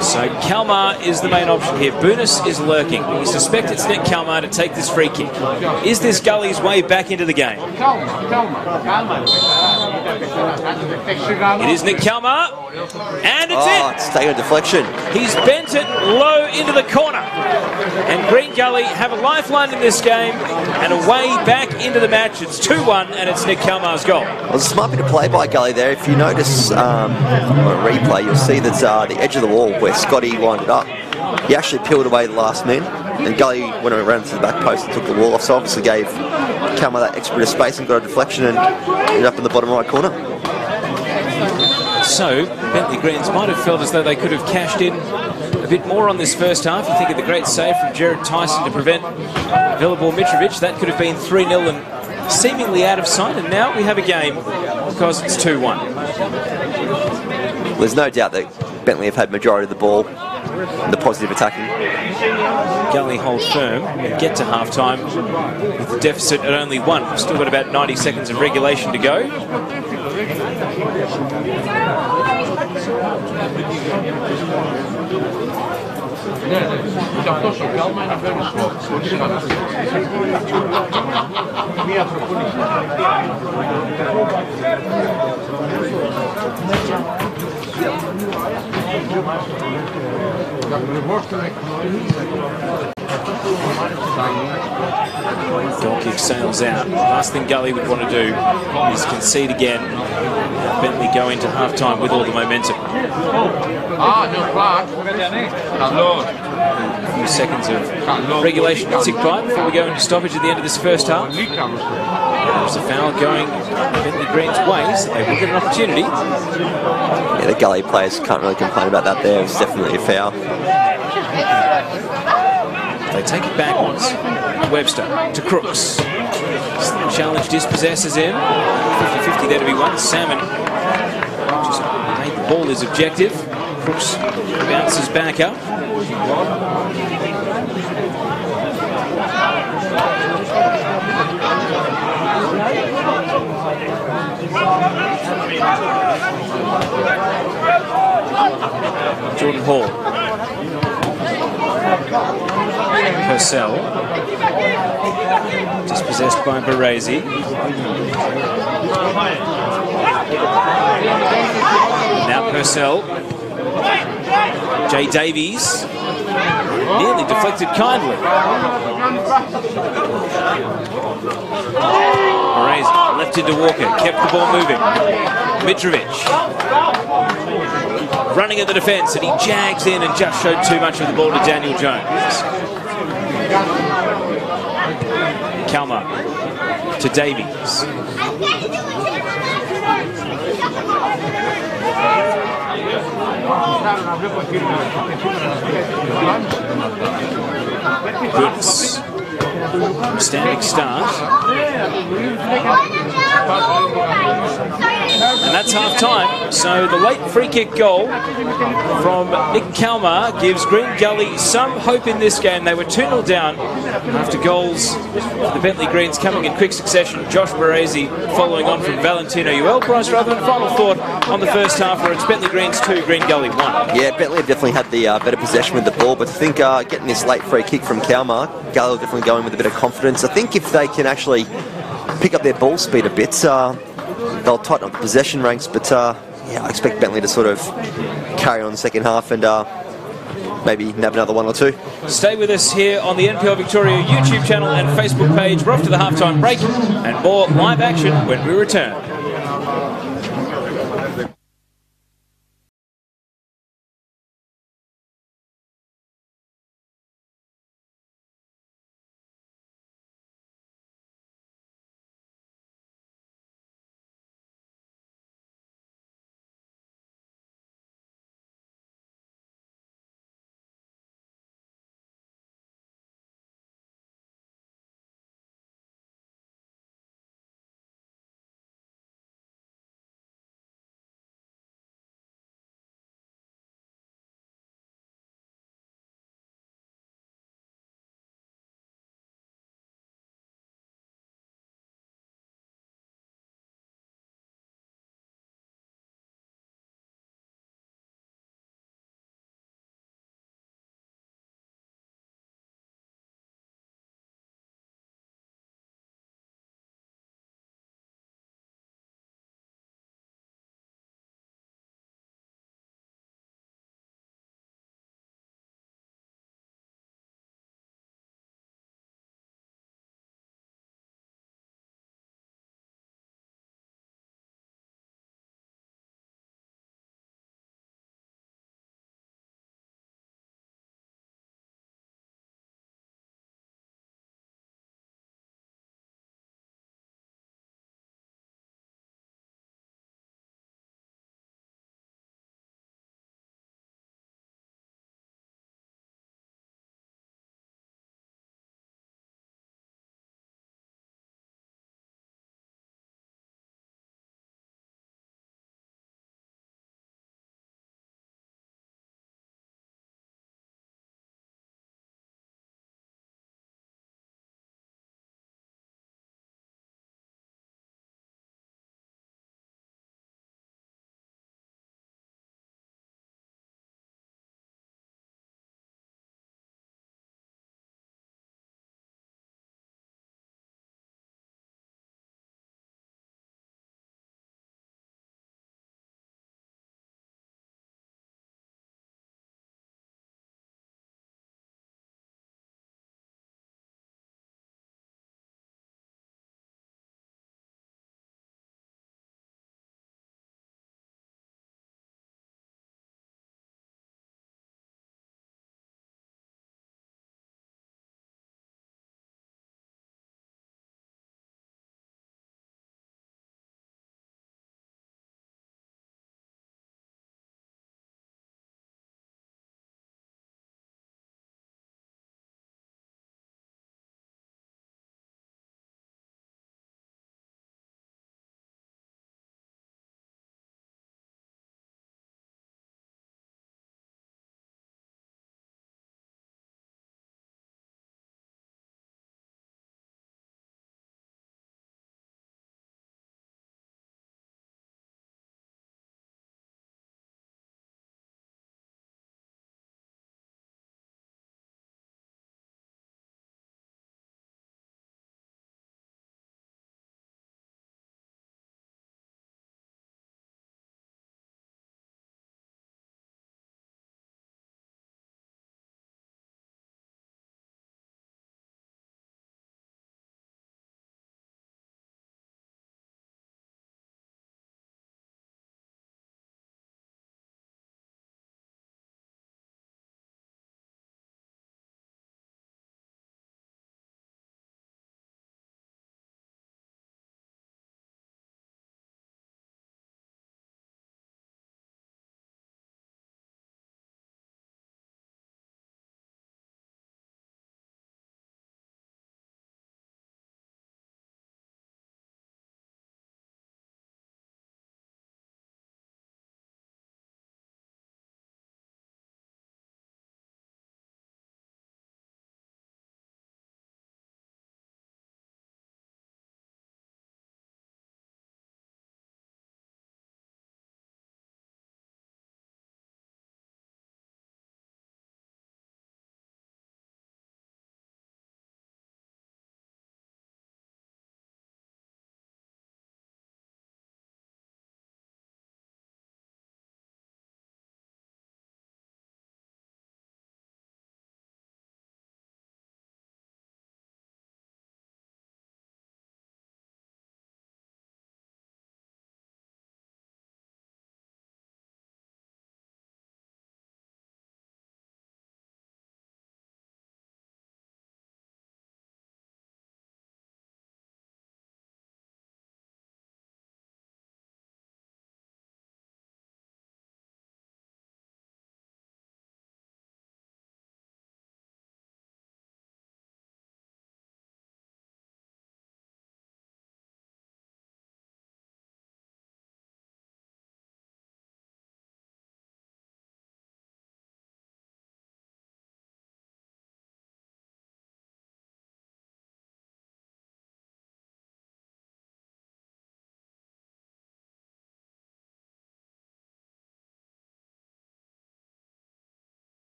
So Kalmar is the main option here. Boonis is lurking. We suspect it's Nick Kalmar to take this free kick. Is this Gully's way back into the game? It is Nick Kalmar, and it's in. It's taking a deflection. He's bent it low into the corner. And Green Gully have a lifeline in this game and a way back into the match. It's 2-1, and it's Nick Kalmar's goal. Well, it was a smart bit of play by Gully there. If you notice on a replay, you'll see that's the edge of the wall where Scotty lined it up. He actually peeled away the last man, and Gully went around to the back post and took the wall off, so obviously gave Kalmar that extra bit of space and got a deflection and ended up in the bottom right corner. So, Bentleigh Greens might have felt as though they could have cashed in a bit more on this first half. You think of the great save from Jared Tyson to prevent Velibor Mitrovic. That could have been 3-0 and seemingly out of sight, and now we have a game because it's 2-1. There's no doubt that Bentleigh have had majority of the ball and the positive attacking. Gully hold firm and get to half-time with the deficit at only 1. We've still got about 90 seconds of regulation to go. Goal kick sails out. Last thing Gully would want to do is concede again. Bentleigh go into half-time with all the momentum. A few seconds of regulation to tick by before we go into stoppage at the end of this first half. There's a foul going Bentleigh Green's ways. They will get an opportunity. Yeah, the Gully players can't really complain about that there. It's definitely a foul. They take it backwards. Webster to Crooks. Challenge dispossesses him. 50-50 there to be won. Salmon just made the ball his objective. Crooks bounces back up. Jordan Hall. Purcell. Dispossessed by Baresi. Now Purcell. Jay Davies. Nearly deflected kindly. Baresi left into Walker. Kept the ball moving. Mitrovic. Running at the defence, and he jags in and just showed too much of the ball to Daniel Jones. Kalmar to Davies. Goods. Standing start. And that's half-time. So the late free kick goal from Nick Kalmar gives Green Gully some hope in this game. They were 2-0 down after goals for the Bentleigh Greens coming in quick succession. Josh Baresi following on from Valentino Uel. Bryce Rutherford, final thought on the first half where it's Bentleigh Greens 2, Green Gully 1. Yeah, Bentleigh have definitely had the better possession with the ball, but I think getting this late free kick from Kalmar, Gully will definitely go in with a bit of confidence. I think if they can actually pick up their ball speed a bit, they'll tighten up the possession ranks, but yeah, I expect Bentleigh to sort of carry on the second half and maybe nab another one or two. Stay with us here on the NPL Victoria YouTube channel and Facebook page. We're off to the halftime break and more live action when we return.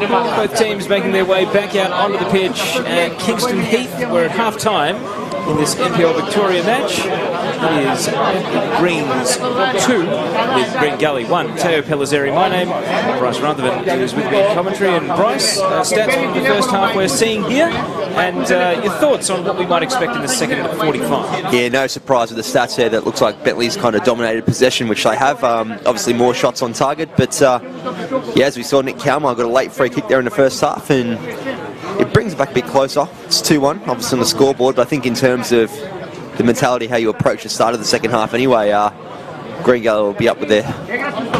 Both teams making their way back out onto the pitch at Kingston Heath. We're at half-time in this NPL Victoria match. It is Greens 2 with Green Gully 1. Teo Pellizzeri, my name. Bryce Rutherford is with me in commentary. And Bryce, stats from the first half we're seeing here, and your thoughts on what we might expect in the second 45. Yeah, no surprise with the stats there. That looks like Bentleigh's kind of dominated possession, which they have. Obviously more shots on target, but yeah, as we saw, Nick Kalmar got a late free kick there in the first half, and it brings it back a bit closer. It's 2-1, obviously on the scoreboard, but I think in terms of the mentality, how you approach the start of the second half anyway, Green Gully will be up with their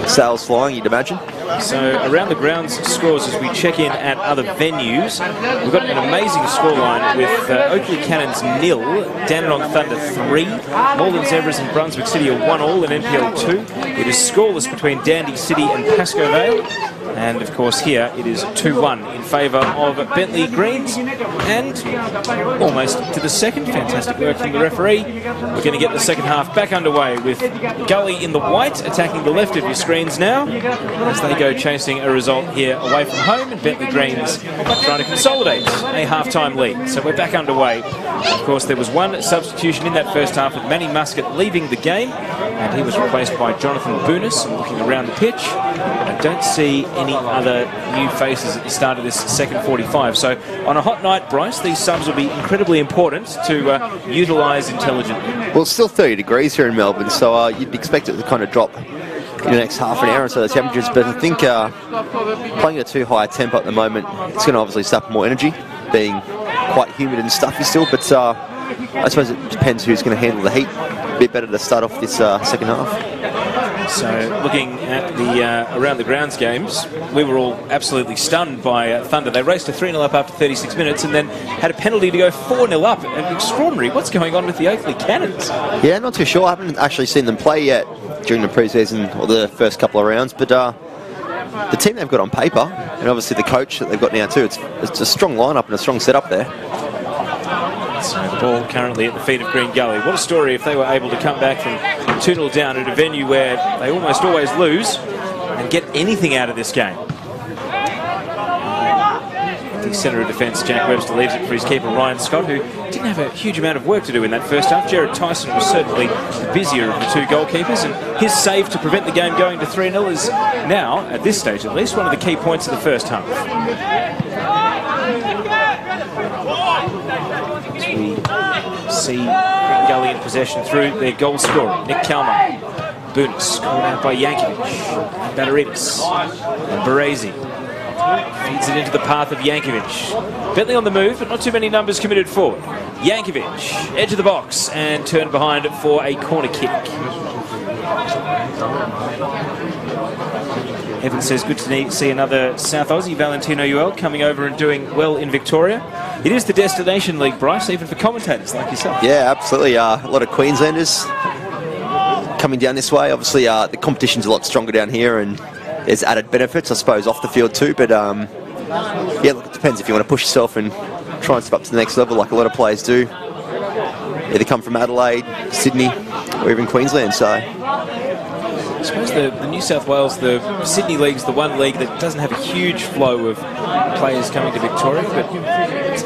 sails flying, you'd imagine. So around the grounds scores as we check in at other venues. We've got an amazing scoreline with Oakley Cannons 0, Dandenong Thunder 3, Malden Zebras and Brunswick City are 1-1 in NPL 2. It is scoreless between Dandy City and Pascoe Vale. And of course here it is 2-1 in favour of Bentleigh Greens, and almost to the second. Fantastic work from the referee. We're going to get the second half back underway with Gully in the white attacking the left of your screens now as they go chasing a result here away from home, and Bentleigh Greens trying to consolidate a half-time lead. So we're back underway. Of course there was one substitution in that first half with Manny Muscat leaving the game, and he was replaced by Jonathan Boonis. Looking around the pitch, I don't see any other new faces at the start of this second 45. So on a hot night, Bryce, these subs will be incredibly important to utilise intelligently. Well, it's still 30 degrees here in Melbourne, so you'd expect it to kind of drop in the next half an hour or so, the temperatures, but I think playing at too high a tempo at the moment, it's going to obviously sap more energy, being quite humid and stuffy still, but I suppose it depends who's going to handle the heat a bit better to start off this second half. So looking at the around the grounds games, we were all absolutely stunned by Thunder. They raced a 3-0 up after 36 minutes and then had a penalty to go 4-0 up. Extraordinary. What's going on with the Oakley Cannons? Yeah, not too sure. I haven't actually seen them play yet during the pre-season or the first couple of rounds, but the team they've got on paper, and obviously the coach that they've got now too, it's a strong lineup and a strong setup there. So the ball currently at the feet of Green Gully. What a story if they were able to come back from 2-0 down at a venue where they almost always lose and get anything out of this game. The centre of defence, Jack Webster, leaves it for his keeper, Ryan Scott, who didn't have a huge amount of work to do in that first half. Jared Tyson was certainly the busier of the two goalkeepers, and his save to prevent the game going to 3-0 is now, at this stage at least, one of the key points of the first half. As we see Green Gully in possession through their goal scorer, Nick Kalmar. Boonis called out by Yankovic, Bataridis, and Baresi. Feeds it into the path of Yankovic. Bentleigh on the move, but not too many numbers committed forward. Yankovic, edge of the box, and turned behind for a corner kick. Evan says, good to see another South Aussie, Valentino Uel, coming over and doing well in Victoria. It is the destination league, Bryce, even for commentators like yourself. Yeah, absolutely. A lot of Queenslanders coming down this way. Obviously, the competition's a lot stronger down here, and there's added benefits, I suppose, off the field too. But yeah, look, it depends if you want to push yourself and try and step up to the next level, like a lot of players do. Either come from Adelaide, Sydney, or even Queensland. So I suppose the New South Wales, the Sydney League's the one league that doesn't have a huge flow of players coming to Victoria, but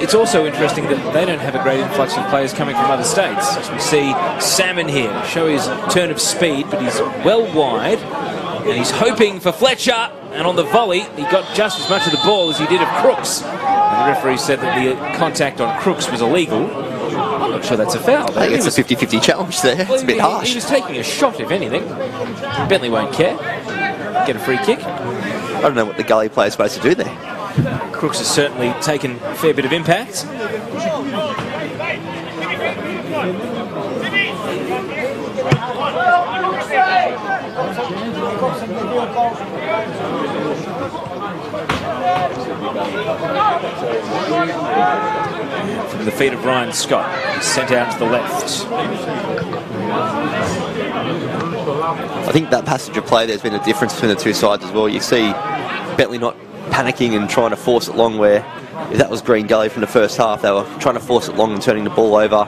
it's also interesting that they don't have a great influx of players coming from other states. As we see Salmon here show his turn of speed, but he's well wide, and he's hoping for Fletcher, and on the volley he got just as much of the ball as he did of Crooks, and the referee said that the contact on Crooks was illegal. I'm not sure that's a foul. I think it's a 50-50 challenge there. Well, it's a bit harsh. He was taking a shot, if anything. Bentleigh won't care. Get a free kick. I don't know what the Gully player is supposed to do there. Crooks has certainly taken a fair bit of impact. From the feet of Ryan Scott, he's sent out to the left. I think that passage of play, there's been a difference between the two sides as well. You see Bentleigh not panicking and trying to force it long, where if that was Green Gully from the first half, they were trying to force it long and turning the ball over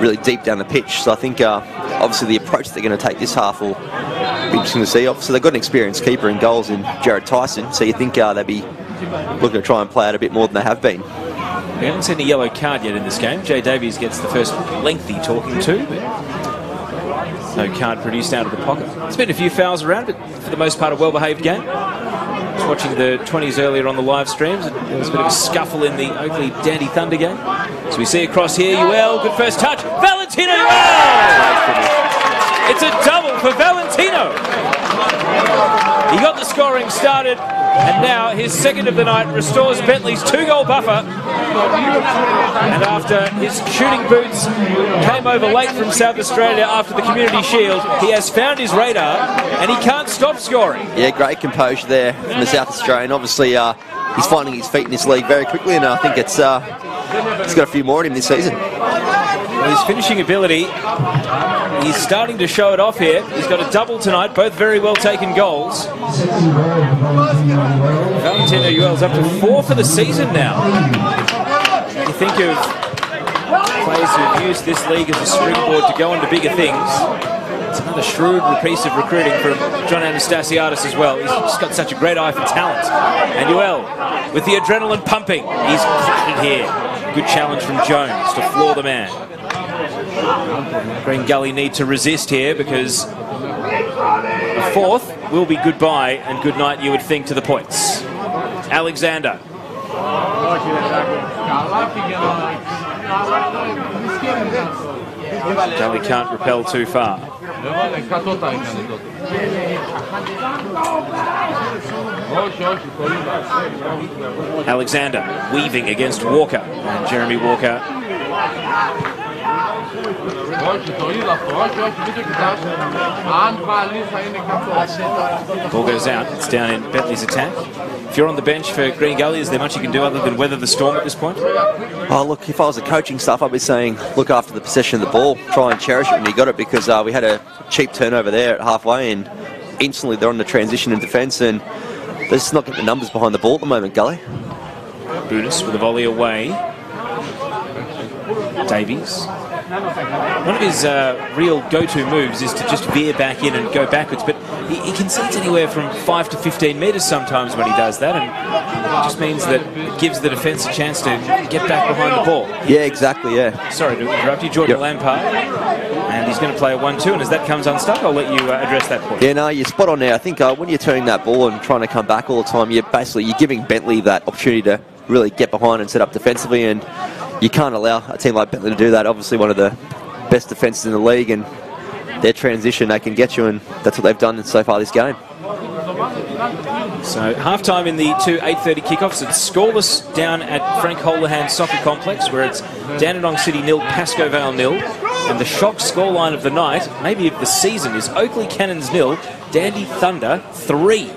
really deep down the pitch. So I think obviously the approach they're going to take this half will be interesting to see. Obviously they've got an experienced keeper in goals in Jared Tyson, so you think they'd be looking to try and play out a bit more than they have been. We haven't seen a yellow card yet in this game. Jay Davies gets the first lengthy talking to, but no card produced out of the pocket. There's been a few fouls around, but for the most part a well-behaved game. I was watching the 20s earlier on the live streams, and there was a bit of a scuffle in the Oakley Dandy Thunder game. So we see across here, Uel, good first touch, Valentino Uel! It's a double for Valentino. He got the scoring started, and now his second of the night restores Bentleigh's 2-goal buffer. And after his shooting boots came over late from South Australia after the Community Shield, he has found his radar, and he can't stop scoring. Yeah, great composure there from the South Australian. Obviously, he's finding his feet in this league very quickly, and I think he's got a few more in him this season. Well, his finishing ability, he's starting to show it off here. He's got a double tonight, both very well taken goals. Valentino Uel's up to 4 for the season now. You think of players who've used this league as a springboard to go on to bigger things. It's another shrewd piece of recruiting from John Anastasiadis as well. He's just got such a great eye for talent. And Uel, with the adrenaline pumping, he's clattered here. Good challenge from Jones to floor the man. Green Gully need to resist here, because a fourth will be goodbye and good night, you would think, to the points. Alexander. Gully can't repel too far. Alexander weaving against Walker, and Jeremy Walker ball goes out. It's down in Bentleigh's attack. If you're on the bench for Green Gully, is there much you can do other than weather the storm at this point? Oh, look, if I was a coaching staff, I'd be saying look after the possession of the ball, try and cherish it when you got it, because we had a cheap turnover there at halfway, and instantly they're on the transition in defence, and they're just not getting the numbers behind the ball at the moment, Gully. Budis with a volley away. Davies. One of his real go-to moves is to just veer back in and go backwards, but he concedes anywhere from 5 to 15 metres sometimes when he does that, and it just means that it gives the defence a chance to get back behind the ball. Yeah, exactly, yeah. Sorry to interrupt you, Jordan Lampard, and he's going to play a 1-2, and as that comes unstuck, I'll let you address that point. Yeah, no, you're spot on there. I think when you're turning that ball and trying to come back all the time, you're giving Bentleigh that opportunity to really get behind and set up defensively, and you can't allow a team like Bentleigh to do that. Obviously one of the best defences in the league, and their transition, they can get you, and that's what they've done so far this game. So half-time in the two 8:30 kickoffs. It's scoreless down at Frank Holohan Soccer Complex, where it's Dandenong City 0, Pascoe Vale 0. And the shock scoreline of the night, maybe of the season, is Oakley Cannons 0, Dandy Thunder 3.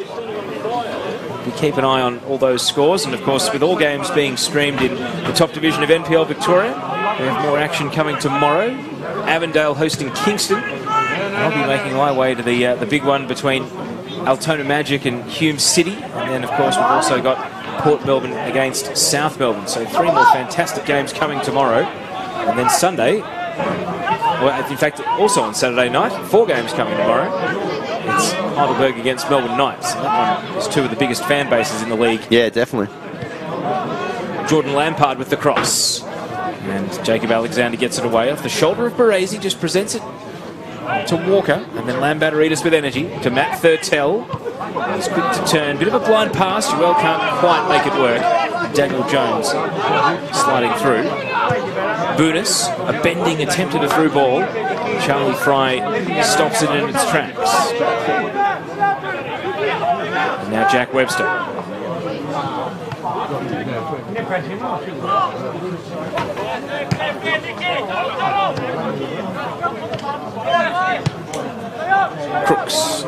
We keep an eye on all those scores, and of course with all games being streamed in the top division of NPL Victoria, we have more action coming tomorrow. Avondale hosting Kingston. I'll be making my way to the big one between Altona Magic and Hume City, and then of course we've also got Port Melbourne against South Melbourne. So 3 more fantastic games coming tomorrow, and then Sunday, well, in fact also on Saturday night, 4 games coming tomorrow. It's Heidelberg against Melbourne Knights. And that one is 2 of the biggest fan bases in the league. Yeah, definitely. Jordan Lampard with the cross. And Jacob Alexander gets it away off the shoulder of Baresi, just presents it to Walker. And then Lambadaritis with energy to Matt Thurtell. He's quick to turn. Bit of a blind pass. Joel can't quite make it work. Daniel Jones sliding through. Budis, a bending attempt at a through ball. Charlie Fry stops it in its tracks. And now Jack Webster. Crooks.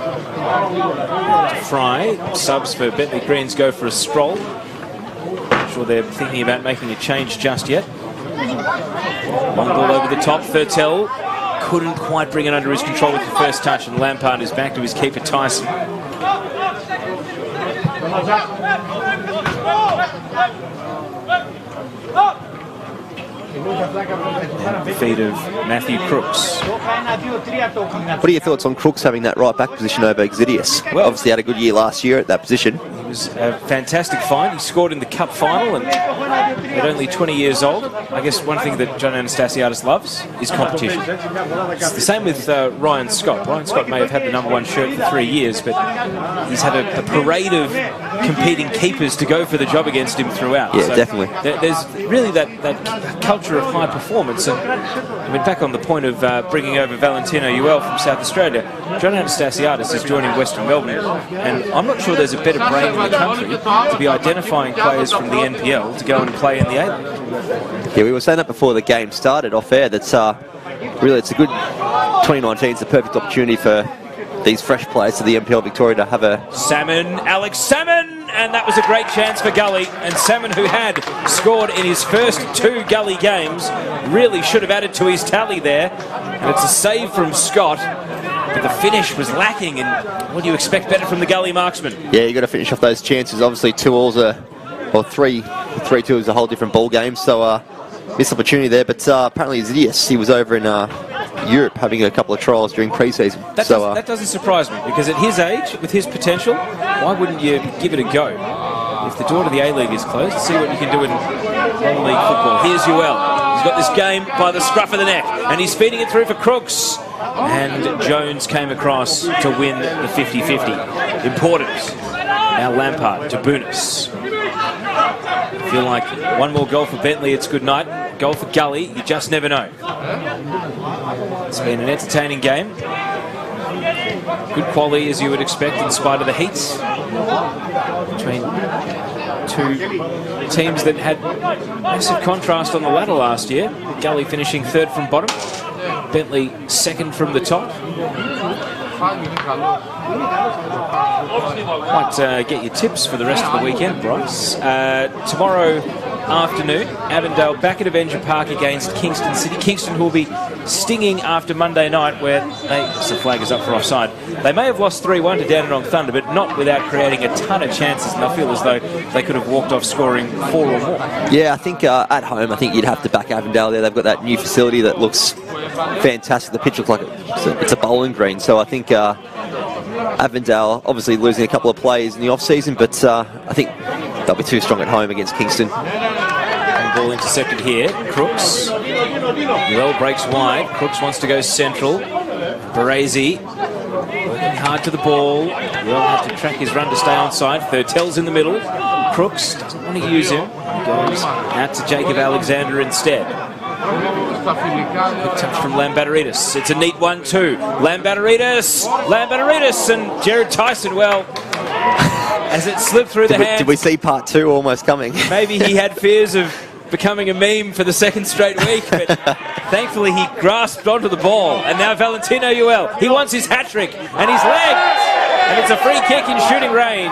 Fry. Subs for Bentleigh Greens go for a stroll. Not sure they're thinking about making a change just yet. Long ball over the top. Thurtell couldn't quite bring it under his control with the first touch, and Lampard is back to his keeper Tyson. And the feet of Matthew Crooks. What are your thoughts on Crooks having that right back position over Exidius? Well, obviously had a good year last year at that position. He was a fantastic find. He scored in the cup final and at only 20 years old. I guess one thing that John Anastasiadis loves is competition. It's the same with Ryan Scott. Ryan Scott may have had the #1 shirt for 3 years, but he's had a parade of competing keepers to go for the job against him throughout. Yeah, so definitely. There's really that culture of high performance. And I mean, back on the point of bringing over Valentino Uel from South Australia, John Anastasiadis is joining Western Melbourne, and I'm not sure there's a better brain in the country to be identifying players from the NPL to go and play in the A-League. Yeah, we were saying that before the game started off air. That's really, it's a good 2019. It's a perfect opportunity for these fresh players to the NPL Victoria to have a... Salmon, Alex Salmon, and that was a great chance for Gully. And Salmon, who had scored in his first 2 Gully games, really should have added to his tally there. And it's a save from Scott, but the finish was lacking. And what do you expect better from the Gully marksman? Yeah, you got to finish off those chances. Obviously, 2-all's or 3-2 is a whole different ball game. So missed opportunity there. But apparently, Zidius, he was over in Europe having a couple of trials during pre-season. That doesn't surprise me, because at his age, with his potential, why wouldn't you give it a go? If the door to the A-League is closed, see what you can do in non-league football. Here's Uel. He's got this game by the scruff of the neck, and he's feeding it through for Crooks. And Jones came across to win the 50-50. Important. Now Lampard to Boonis. I feel like one more goal for Bentleigh, it's good night. Goal for Gully, you just never know. It's been an entertaining game. Good quality, as you would expect, in spite of the heats. Between 2 teams that had massive contrast on the ladder last year. Gully finishing 3rd from bottom. Bentleigh 2nd from the top. Might get your tips for the rest of the weekend, Bryce. Tomorrow afternoon, Avondale back at Avenger Park against Kingston City. Kingston, who will be stinging after Monday night, where the flag is up for offside. They may have lost 3-1 to Dandenong Thunder, but not without creating a ton of chances, and I feel as though they could have walked off scoring 4 or more. Yeah, I think at home, I think you'd have to back Avondale there. They've got that new facility that looks fantastic. The pitch looks like it's a bowling green, so I think Avondale obviously losing a couple of players in the off-season, but I think they'll be too strong at home against Kingston. And ball intercepted here. Crooks. Uel breaks wide. Crooks wants to go central. Baresi working hard to the ball. Uel had to track his run to stay onside. Thurtell's in the middle. Crooks doesn't want to use him. He goes out to Jacob Alexander instead. Good touch from Lambatteridis. It's a neat 1-2. Lambatteridis, and Jared Tyson, well, as it slipped through the hands. Did we see part 2 almost coming? Maybe he had fears of becoming a meme for the 2nd straight week, but thankfully he grasped onto the ball. And now Valentino Uel, he wants his hat-trick, and he's legged. And it's a free kick in shooting range.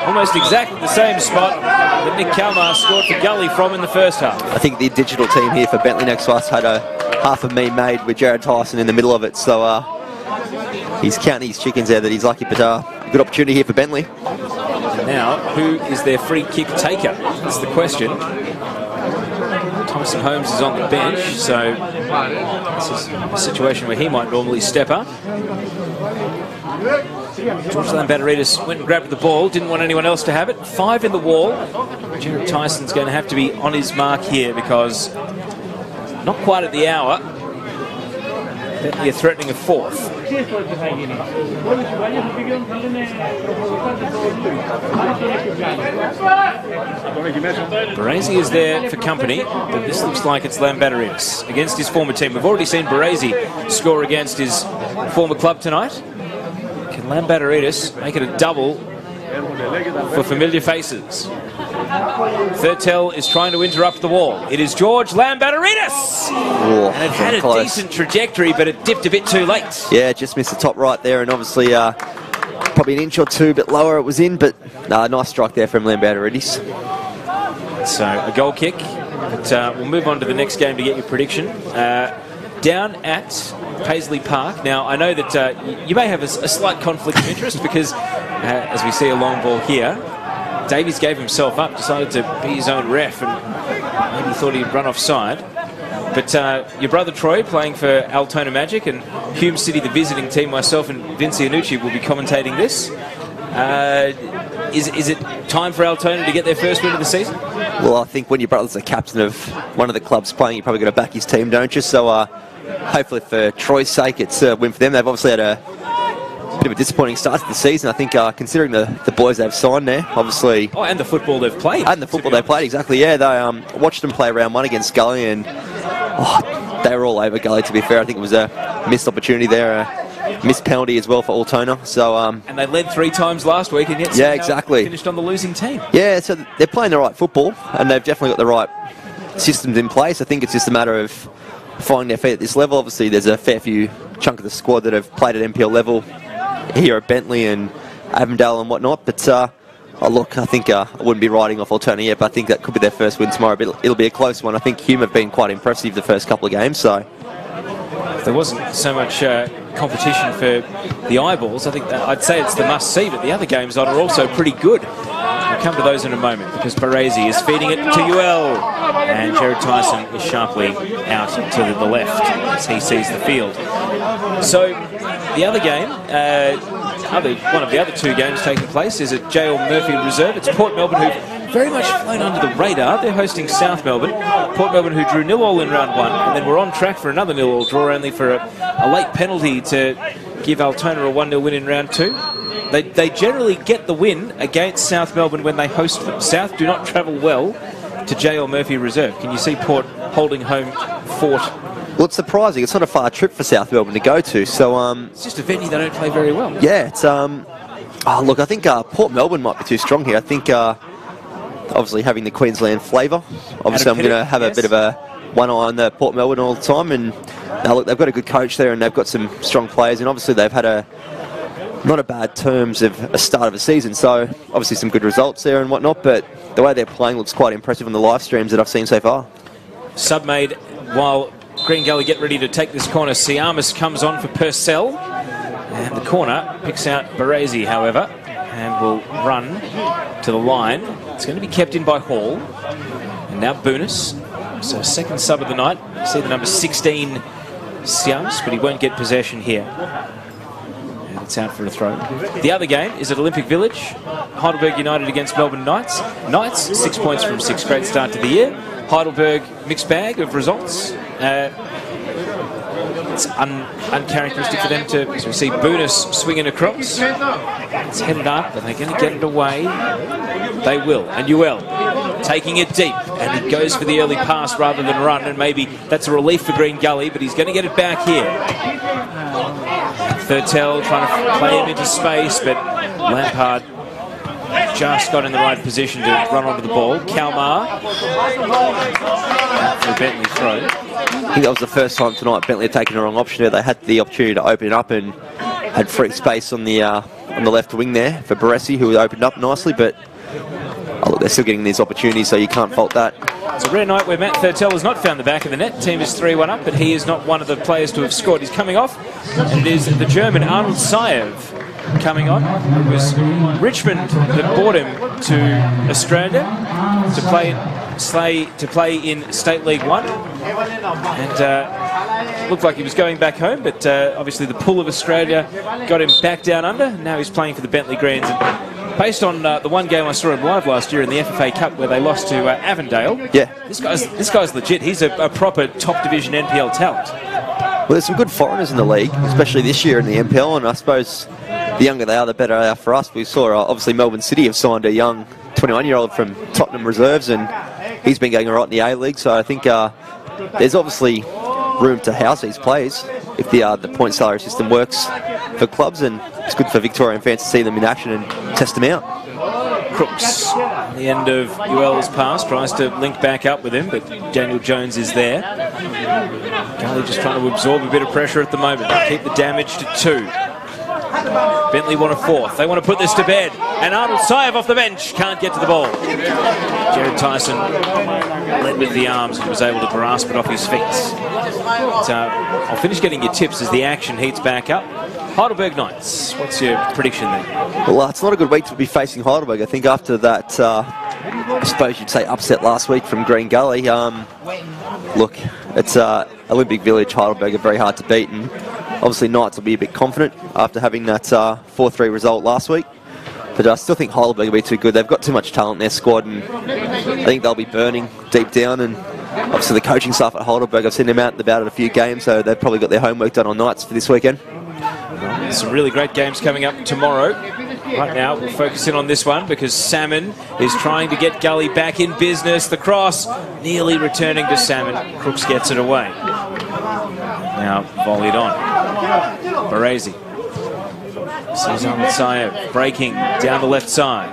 Almost exactly the same spot that Nick Kalmar scored for Gully from in the first half. I think the digital team here for Bentleigh next to us had a half a meme made with Jared Tyson in the middle of it. So he's counting his chickens there that he's lucky, but good opportunity here for Bentleigh. Now, who is their free kick taker? That's the question. Tyson Holmes is on the bench, so this is a situation where he might normally step up. George Lambatteridis went and grabbed the ball, didn't want anyone else to have it. 5 in the wall. Jared Tyson's going to have to be on his mark here, because not quite at the hour. They're threatening a 4th. Baresi is there for company, but this looks like it's Lambatteridis against his former team. We've already seen Baresi score against his former club tonight. Can Lambatteridis make it a double for familiar faces? Thurtell is trying to interrupt the wall. It is George Lambatteridis! And it had a decent trajectory, but it dipped a bit too late. Yeah, just missed the top right there, and obviously probably an inch or 2 a bit lower it was in, but nice strike there from Lambatteridis. So a goal kick, but we'll move on to the next game to get your prediction. Down at Paisley Park. Now, I know that you may have a slight conflict of interest, because as we see a long ball here, Davies gave himself up, decided to be his own ref, and maybe thought he'd run offside. But your brother Troy, playing for Altona Magic, and Hume City, the visiting team, myself and Vince Iannucci will be commentating this. Is it time for Altona to get their first win of the season? Well, I think when your brother's the captain of one of the clubs playing, you probably got to back his team, don't you? So hopefully for Troy's sake, it's a win for them. They've obviously had a bit of a disappointing start to the season. I think considering the boys they've signed there, obviously... Oh, and the football they've played. And the football they played, exactly, yeah. They watched them play round 1 against Gully, and they were all over Gully, to be fair. I think it was a missed opportunity there, a missed penalty as well for Altona. So, and they led 3 times last week, and yet exactly. Finished on the losing team. Yeah, so they're playing the right football, and they've definitely got the right systems in place. I think it's just a matter of finding their feet at this level. Obviously, there's a fair few chunk of the squad that have played at NPL level here at Bentleigh and Avondale and whatnot, but look, I think I wouldn't be riding off Altona yet, but I think that could be their first win tomorrow, but it'll be a close one. I think Hume have been quite impressive the first couple of games, so... There wasn't so much competition for the eyeballs. I think I'd say it's the must-see, but the other games are also pretty good. We'll come to those in a moment, because Baresi is feeding it to UL, and Jared Tyson is sharply out to the left as he sees the field. So the other game, one of the other 2 games taking place is at J.L. Murphy Reserve. It's Port Melbourne, who've very much flown under the radar. They're hosting South Melbourne. Port Melbourne, who drew 0-0 in round 1, and then we're on track for another 0-0 draw, only for a late penalty to give Altona a 1-0 win in round 2. They generally get the win against South Melbourne when they host them. South do not travel well to J.L. Murphy Reserve. Can you see Port holding home fort? Well, it's surprising. It's not a far trip for South Melbourne to go to, so... it's just a venue they don't play very well. Yeah, it's... look, I think Port Melbourne might be too strong here. I think, obviously, having the Queensland flavour. Obviously, I'm going to have a bit of a one eye on the Port Melbourne all the time, and look, they've got a good coach there, and they've got some strong players, and obviously they've had not a bad terms of a start of a season, so obviously some good results there and whatnot, but the way they're playing looks quite impressive on the live streams that I've seen so far. Sub made while Green Gully get ready to take this corner. Siamis comes on for Purcell, and the corner picks out Baresi, however, and will run to the line. It's going to be kept in by Hall, and now Boonis. So second sub of the night. You see the number 16 Siamis, but he won't get possession here. And it's out for a throw. The other game is at Olympic Village. Heidelberg United against Melbourne Knights. Knights, 6 points from 6, great start to the year. Heidelberg, mixed bag of results. It's uncharacteristic for them to, as we see Boonis swinging across. It's headed up, and they're going to get it away. They will. And UL taking it deep, and he goes for the early pass rather than run, and maybe that's a relief for Green Gully, but he's going to get it back here. Thurtell trying to play him into space, but Lampard just got in the right position to run onto the ball. Kalmar for a Bentleigh throw. I think that was the first time tonight Bentleigh had taken the wrong option there. They had the opportunity to open it up and had free space on the left wing there for Baresi, who opened up nicely, but look, they're still getting these opportunities, so you can't fault that. It's a rare night where Matt Thurtell has not found the back of the net. Team is 3-1 up, but he is not one of the players to have scored. He's coming off, and it is the German Arnold Saev coming on. It was Richmond that brought him to Australia to play in State League 1, and looked like he was going back home, but obviously the pull of Australia got him back down under. Now he's playing for the Bentleigh Greens, and based on the one game I saw him live last year in the FFA Cup where they lost to Avondale, yeah, this guy's legit. He's a proper top division NPL talent. Well, there's some good foreigners in the league, especially this year in the NPL, and I suppose the younger they are, the better they are for us. We saw, obviously, Melbourne City have signed a young 21-year-old from Tottenham Reserves, and he's been going all right in the A-League, so I think there's obviously room to house these players if the point salary system works for clubs, and it's good for Victorian fans to see them in action and test them out. Crooks, at the end of UL's pass, tries to link back up with him, but Daniel Jones is there. Gully just trying to absorb a bit of pressure at the moment. Keep the damage to 2. Bentleigh want a 4th. They want to put this to bed. And Arnold Saev off the bench can't get to the ball. Jared Tyson led with the arms and was able to grasp it off his feet. But, I'll finish getting your tips as the action heats back up. Heidelberg Knights, what's your prediction there? Well, it's not a good week to be facing Heidelberg. I think after that, I suppose you'd say upset last week from Green Gully. Look, it's Olympic Village. Heidelberg are very hard to beat, and obviously Knights will be a bit confident after having that 4-3 result last week. But I still think Heidelberg will be too good. They've got too much talent in their squad, and I think they'll be burning deep down. And obviously the coaching staff at Heidelberg, I've seen them out and about at a few games, so they've probably got their homework done on nights for this weekend. Some really great games coming up tomorrow. Right now, we'll focus in on this one because Salmon is trying to get Gully back in business. The cross nearly returning to Salmon. Crooks gets it away. Now volleyed on. Baresi. Cezanne Sayev breaking down the left side.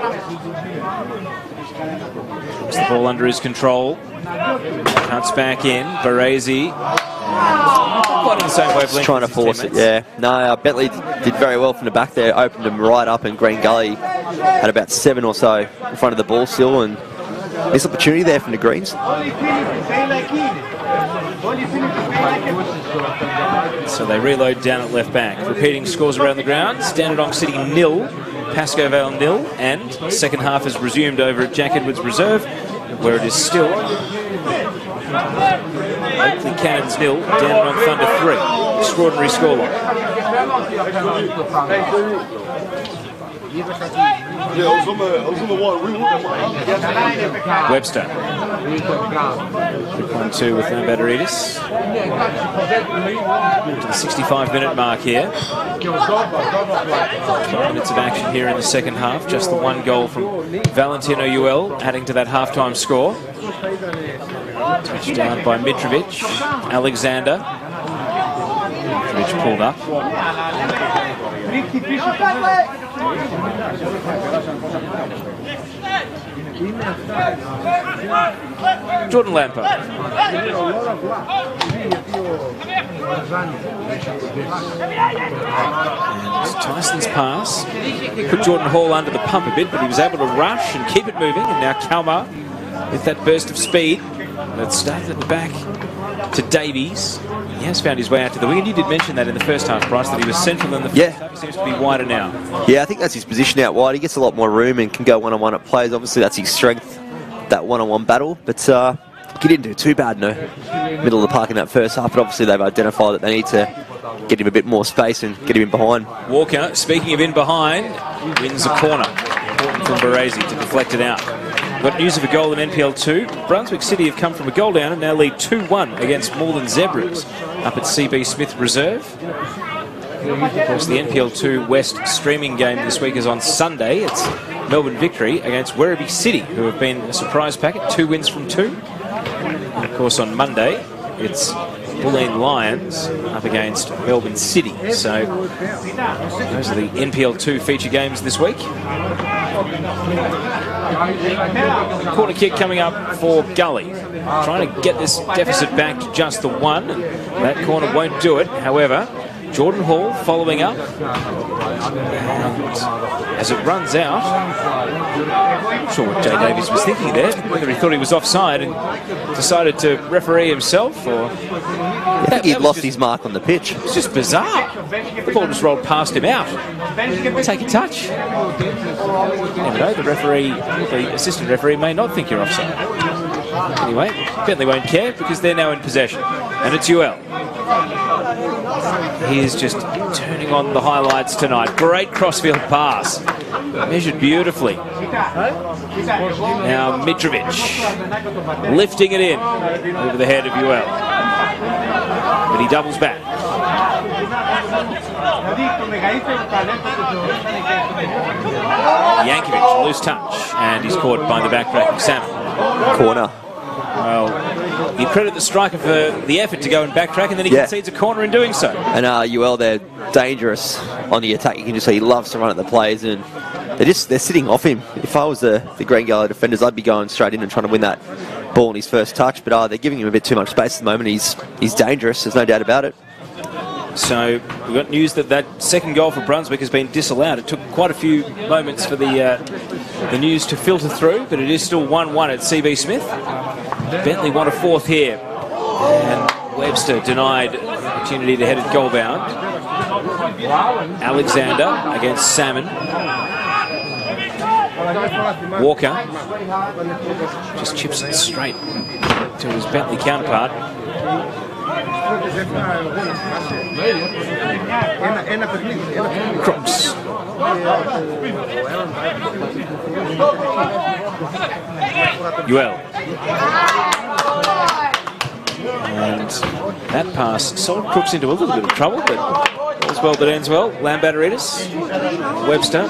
Puts the ball under his control. Cuts back in. Baresi. Quite in the same wavelength. Just trying to force it, yeah. No, Bentleigh did very well from the back there. Opened him right up, and Green Gully had about 7 or so in front of the ball still, and this opportunity there from the Greens. So they reload down at left back. Repeating scores around the ground. Dandenong City 0, Pascoe Vale 0, and second half has resumed over at Jack Edwards Reserve, where it is still Oakley Cannons 0, Dandenong Thunder 3. Extraordinary scoreline. Webster. 3.2 with no Batteridis. To the 65-minute mark here. 12 minutes of action here in the second half. Just the one goal from Valentino Uel, adding to that halftime score. Touchdown by Mitrovic. Alexander. Mitrovic pulled up. Jordan Lamper. And Tyson's pass put Jordan Hall under the pump a bit, but he was able to rush and keep it moving. And now Kalmar with that burst of speed. That started at the back to Davies. He has found his way out to the wing, and you did mention that in the first half, Bryce, that he was central in the first half. He seems to be wider now. Yeah, I think that's his position out wide. He gets a lot more room and can go one-on-one at plays. Obviously, that's his strength, that one-on-one battle. But he didn't do too bad in the middle of the park in that first half. But obviously, they've identified that they need to get him a bit more space and get him in behind. Walker, speaking of in behind, wins a corner. Important from Baresi to deflect it out. Got news of a goal in NPL 2. Brunswick City have come from a goal down and now lead 2-1 against Moreland Zebras up at CB Smith Reserve. Of course, the NPL 2 West streaming game this week is on Sunday. It's Melbourne Victory against Werribee City, who have been a surprise packet, 2 wins from 2. And of course, on Monday, it's Bulleen Lions up against Melbourne City. So those are the NPL 2 feature games this week. Corner kick coming up for Gully. Trying to get this deficit back to just the 1. That corner won't do it. However, Jordan Hall following up. And as it runs out, I'm not sure what Jay Davies was thinking there, whether he thought he was offside and decided to referee himself, or... I think he'd lost his mark on the pitch. It's just bizarre. The ball just rolled past him out. Take a touch. You never know, the assistant referee may not think you're offside. Anyway, Bentleigh won't care because they're now in possession. And it's UL. He is just turning on the highlights tonight. Great crossfield pass. Measured beautifully. Now Mitrovic lifting it in over the head of UL. But he doubles back. Yankovic, loose touch. And he's caught by the backtracking Salmon. Corner. Well, you credit the striker for the effort to go and backtrack, and then he concedes a corner in doing so. And UL, they're dangerous on the attack. You can just see he loves to run at the plays, and they're sitting off him. If I was the Green Gully defenders, I'd be going straight in and trying to win that ball in his first touch. But they're giving him a bit too much space at the moment. He's dangerous. There's no doubt about it. So we've got news that second goal for Brunswick has been disallowed. It took quite a few moments for the news to filter through, but it is still 1-1 at CB Smith. Bentleigh won a fourth here, and Webster denied opportunity to head it goal bound. Alexander against Salmon. Walker just chips it straight to his Bentleigh counterpart. Crooks Yuel. And that pass sold Crooks into a little bit of trouble, but all's well that ends well. Lambatteritis, Webster.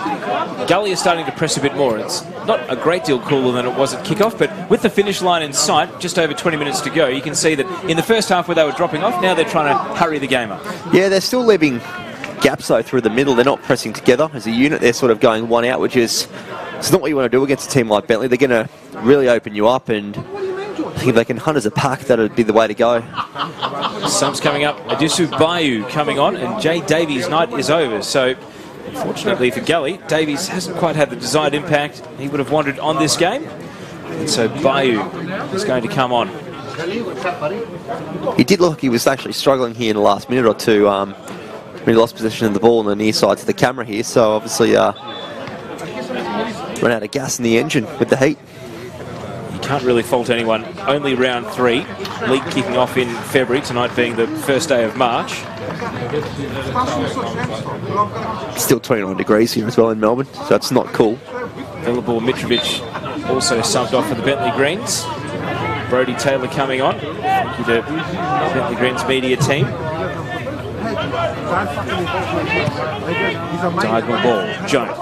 Gully is starting to press a bit more. It's not a great deal cooler than it was at kickoff, but with the finish line in sight, just over 20 minutes to go, you can see that in the first half where they were dropping off, now they're trying to hurry the game up. Yeah, they're still leaving gaps though through the middle. They're not pressing together as a unit. They're sort of going one out, which is it's not what you want to do against a team like Bentleigh. They're going to really open you up, and I think if they can hunt as a pack, that would be the way to go. Subs coming up. Adisu Bayou coming on, and Jay Davies' night is over. So, unfortunately for Gully, Davies hasn't quite had the desired impact he would have wanted on this game. And so Bayou is going to come on. He did look like he was actually struggling here in the last minute or two. He lost possession of the ball on the near side to the camera here, so obviously ran out of gas in the engine with the heat. Can't really fault anyone. Only round 3. League kicking off in February, tonight being the first day of March. Still 29 degrees here as well in Melbourne, so it's not cool. Velibor Mitrovic also subbed off for the Bentleigh Greens. Brodie Taylor coming on. Thank you to Bentleigh Greens media team. Diagonal ball, Jones.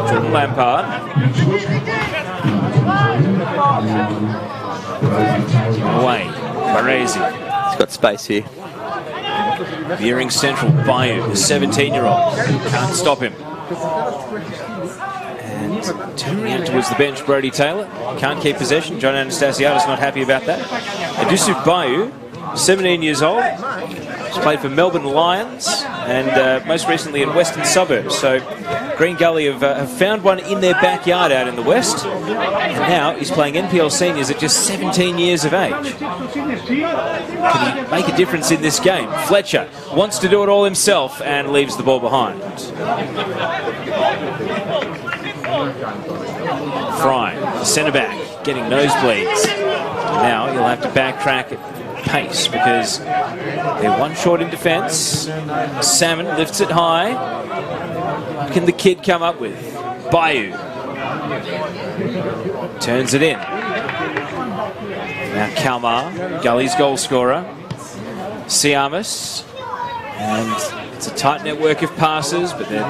Jordan Lampard. Away, Baresi. He's got space here. Veering central, Bayou, the 17-year-old. Can't stop him. And turning out towards the bench, Brodie Taylor. Can't keep possession. John Anastasiadis not happy about that. Adisu Bayou, 17 years old. He's played for Melbourne Lions and most recently in Western Suburbs. So Green Gully have found one in their backyard out in the West. And now he's playing NPL seniors at just 17 years of age. Can he make a difference in this game? Fletcher wants to do it all himself and leaves the ball behind. Fry, the centre-back, getting nosebleeds. Now he'll have to backtrack at pace because they're one short in defence. Salmon lifts it high. What can the kid come up with? Bayou turns it in. Now Kalmar, Gully's goal scorer. Siamis, and it's a tight network of passes, but then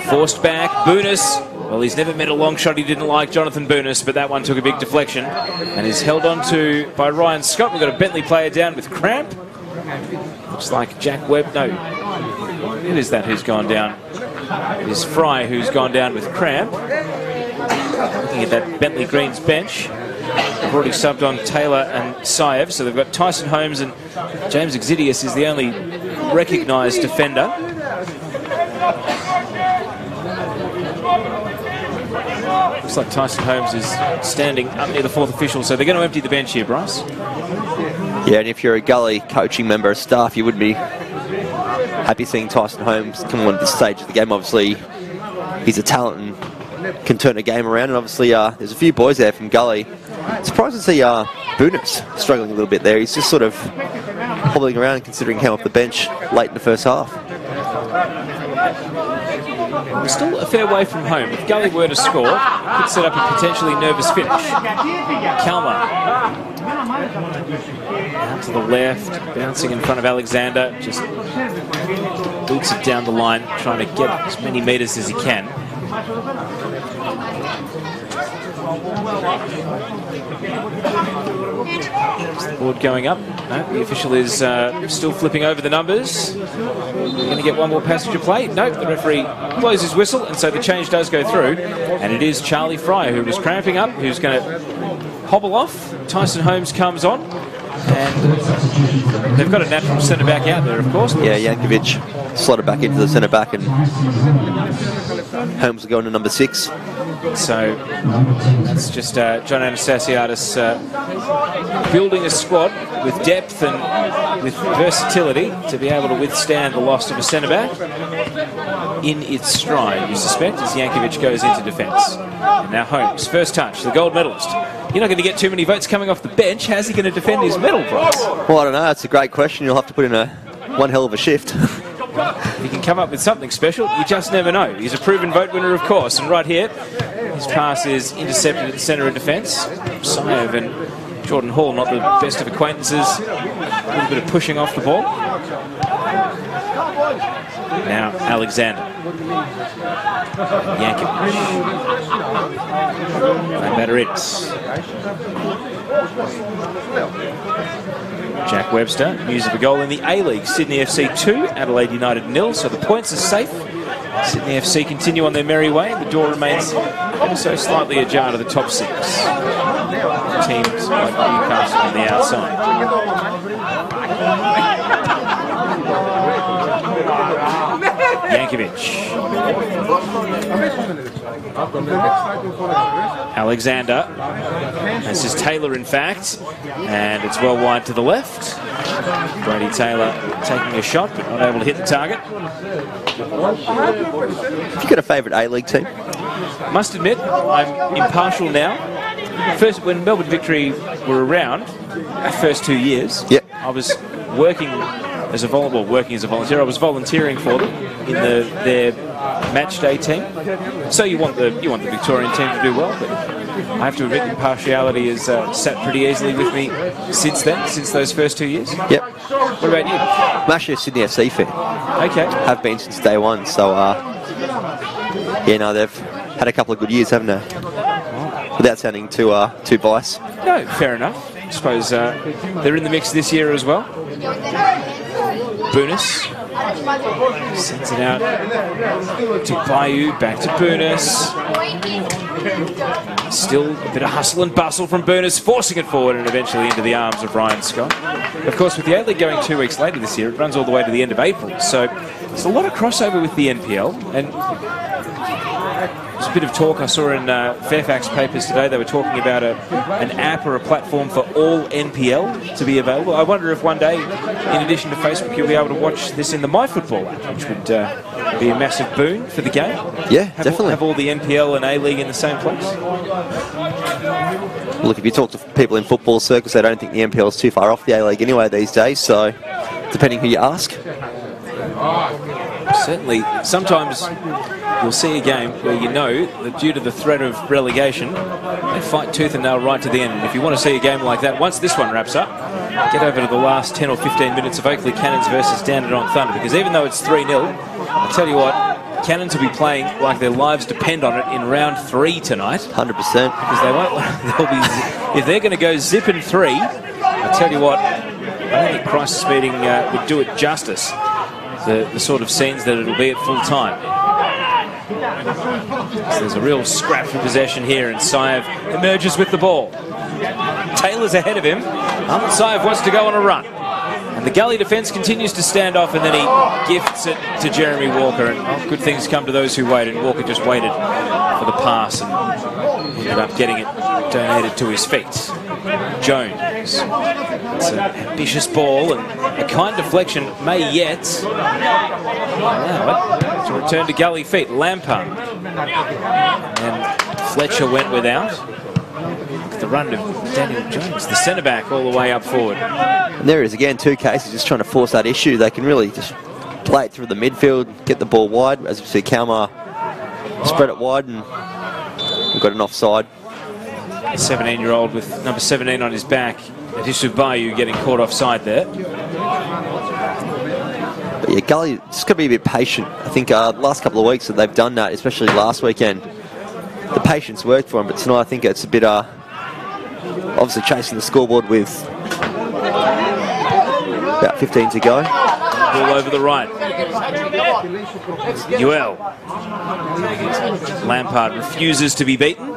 forced back. Boonis. Well, he's never met a long shot he didn't like, Jonathan Boonis, but that one took a big deflection and is held on to by Ryan Scott. We've got a Bentleigh player down with cramp. Looks like Jack Webb. No, it is that who's gone down. It is Fry who's gone down with cramp. Looking at that Bentleigh Greens bench. They've already subbed on Taylor and Saev, so they've got Tyson Holmes, and James Exidius is the only recognised defender. Looks like Tyson Holmes is standing up near the fourth official, so they're going to empty the bench here, Bryce. Yeah, and if you're a Gully coaching member of staff, you would be happy seeing Tyson Holmes come on at this stage of the game. Obviously, he's a talent and can turn a game around, and obviously there's a few boys there from Gully. Surprised to see Boonis struggling a little bit there. He's just sort of hobbling around considering he came off the bench late in the first half. We're still a fair way from home. If Gully were to score, it could set up a potentially nervous finish. Kalmar. Out to the left, bouncing in front of Alexander. Just boots it down the line, trying to get as many metres as he can. Is the board going up? No, the official is still flipping over the numbers. We're going to get one more passenger play. No, the referee blows his whistle, and so the change does go through. And it is Charlie Fry who was cramping up, who's going to hobble off. Tyson Holmes comes on, and they've got a natural centre-back out there, of course. Yeah, Yankovic slotted back into the centre-back, and Holmes will go into number 6. So that's just John Anastasiadis building a squad with depth and with versatility to be able to withstand the loss of a centre-back in its stride, you suspect, as Yankovic goes into defence. And now Holmes, first touch, the gold medalist. You're not going to get too many votes coming off the bench. How's he going to defend his medal, Bryce? Well, I don't know. That's a great question. You'll have to put in a one hell of a shift. He can come up with something special. You just never know. He's a proven vote winner, of course. And right here, his pass is intercepted at the centre of defence. Saev and Jordan Hall, not the best of acquaintances. A little bit of pushing off the ball. Now Alexander. Yankovic. And Batteridis. Jack Webster, news of a goal in the A-League. Sydney FC 2, Adelaide United 0. So the points are safe. Sydney FC continue on their merry way. The door remains also slightly ajar to the top 6. Teams like Newcastle on the outside. Yankovic. Alexander. This is Taylor, in fact. And it's well wide to the left. Brady Taylor taking a shot, but not able to hit the target. Have you got a favourite A-League team? Must admit, I'm impartial now. First, when Melbourne Victory were around, the first 2 years, yep. I was working as a volunteer. I was volunteering for them in their match day team. So you want the Victorian team to do well, but I have to admit impartiality has sat pretty easily with me since then, since those first 2 years. Yep. What about you? I'm actually a Sydney FC fan. Okay. Have been since day one, so yeah, no, they've had a couple of good years, haven't they? Without sounding too biased. No, fair enough. I suppose they're in the mix this year as well. Boonis sends it out to Bayou, back to Boonis. Still a bit of hustle and bustle from Boonis, forcing it forward and eventually into the arms of Ryan Scott. Of course, with the A-League going 2 weeks later this year, it runs all the way to the end of April. So there's a lot of crossover with the NPL, and there's a bit of talk I saw in Fairfax papers today. They were talking about an app or a platform for all NPL to be available. I wonder if one day, in addition to Facebook, you'll be able to watch this in the MyFootball app, which would be a massive boon for the game. Yeah, definitely. Have all the NPL and A-League in the same place. Look, if you talk to people in football circles, they don't think the NPL is too far off the A-League anyway these days, so depending who you ask. Certainly, sometimes you'll see a game where you know that due to the threat of relegation, they fight tooth and nail right to the end. And if you want to see a game like that, once this one wraps up, get over to the last 10 or 15 minutes of Oakley Cannons versus Dandenong Thunder, because even though it's 3-0, I tell you what, Cannons will be playing like their lives depend on it in round 3 tonight. 100%. Because they won't. They'll be, if they're going to go zipping 3, I tell you what, I don't think crisis meeting would do it justice. The sort of scenes that it'll be at full time. So there's a real scrap for possession here, and Saev emerges with the ball. Taylor's ahead of him. Saev wants to go on a run. And the Gully defence continues to stand off, and then he gifts it to Jeremy Walker. And good things come to those who wait, and Walker just waited for the pass and ended up getting it donated to his feet. Jones. It's an ambitious ball, and a kind deflection may yet allow it to return to Gully feet. Lampard. And Fletcher went without. The run of Daniel Jones, the centre-back, all the way up forward. And there is, again, 2 cases just trying to force that issue. They can really just play it through the midfield, get the ball wide. As we see, Kalmar spread it wide, and we've got an offside. A 17-year-old with number 17 on his back. Adishu Bayou getting caught offside there. But yeah, Gully just got to be a bit patient. I think the last couple of weeks that they've done that, especially last weekend, the patience worked for them. But tonight I think it's a bit obviously chasing the scoreboard with about 15 to go. Ball over the right. Yuel. Lampard refuses to be beaten.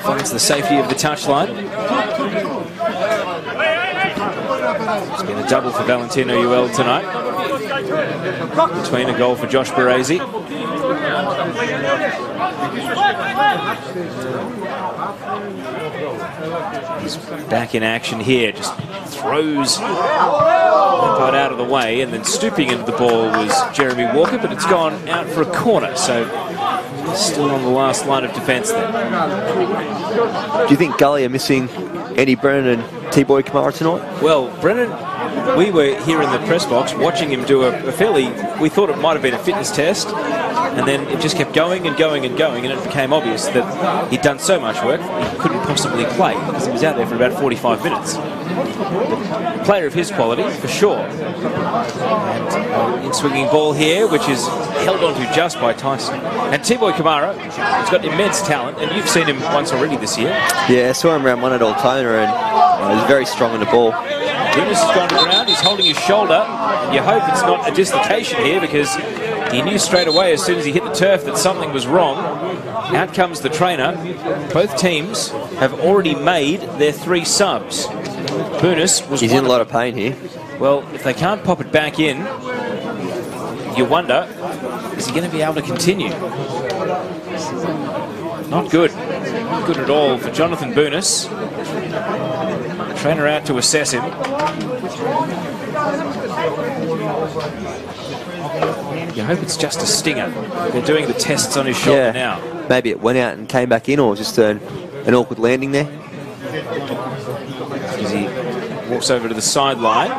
Finds the safety of the touchline. It's been a double for Valentino Yuel tonight. Between a goal for Josh Baresi. He's back in action here. Just throws Lampard out of the way, and then stooping into the ball was Jeremy Walker, but it's gone out for a corner. So still on the last line of defence there. Do you think Gully are missing Eddie Brennan and T-Boy Kamara tonight? Well, Brennan we were here in the press box watching him do a fairly, we thought it might have been a fitness test, and then it just kept going and going and going, and it became obvious that he'd done so much work he couldn't possibly play because he was out there for about 45 minutes. A player of his quality, for sure. And in swinging ball here, which is held onto just by Tyson. And T-Boy Kamara has got immense talent, and you've seen him once already this year. Yeah, I saw him round one at Altona, and he's very strong on the ball. Yunus has gone to ground, he's holding his shoulder, and you hope it's not a dislocation here because he knew straight away as soon as he hit the turf that something was wrong. Out comes the trainer. Both teams have already made their 3 subs. Bunis was He's in a lot of pain here. Well, if they can't pop it back in, you wonder, is he going to be able to continue? Not good. Not good at all for Jonathan Bunis. Trainer out to assess him. You hope it's just a stinger. They're doing the tests on his shoulder now. Maybe it went out and came back in, or just an awkward landing there. As he walks over to the sideline,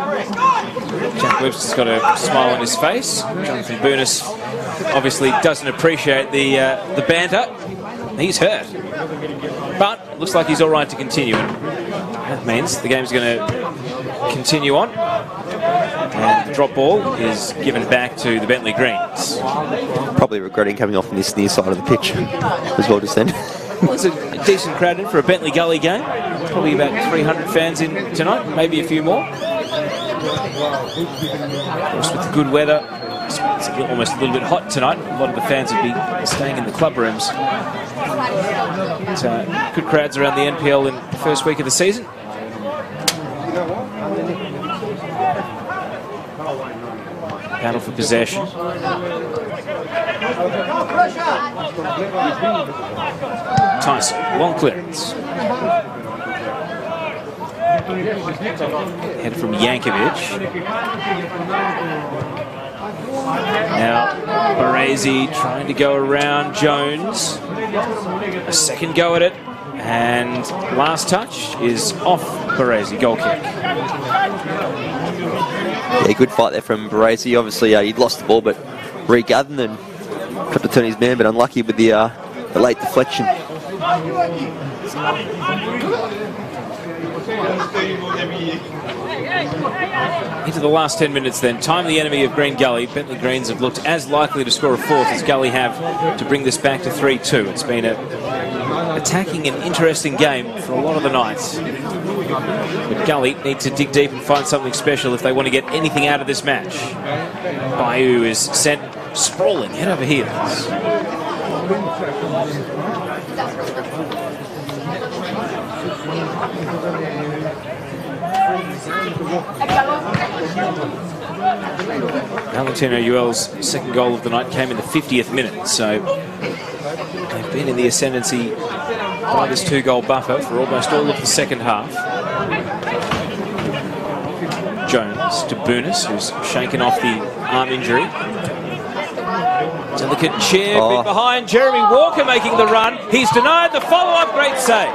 Jack Webster's got a smile on his face. Jonathan Bunis obviously doesn't appreciate the banter. He's hurt, but looks like he's all right to continue. That means the game's going to continue on. And the drop ball is given back to the Bentleigh Greens. Probably regretting coming off on this near side of the pitch as well just then. Well, it's a decent crowd in for a Bentleigh Gully game. Probably about 300 fans in tonight, maybe a few more. Of course, with the good weather, it's almost a little bit hot tonight. A lot of the fans would be staying in the club rooms. But, good crowds around the NPL in the first week of the season. Battle for possession. Tyson, long clearance. Head from Yankovic. Now, Baresi trying to go around Jones. A second go at it. And last touch is off Baresi, goal kick. Yeah, good fight there from Baresi. Obviously, he'd lost the ball, but regathered and tried to turn his man, but unlucky with the late deflection. Into the last 10 minutes then. Time the enemy of Green Gully. Bentleigh Greens have looked as likely to score a fourth as Gully have to bring this back to 3-2. It's been a attacking and interesting game for a lot of the nights. But Gully need to dig deep and find something special if they want to get anything out of this match. Bayou is sent sprawling head over heels. Valentino Uel's second goal of the night came in the 50th minute, so they've been in the ascendancy by this 2-goal buffer for almost all of the second half. Jones to Bunis, who's shaken off the arm injury. Delicate chip in behind. Jeremy Walker making the run. He's denied the follow-up. Great save.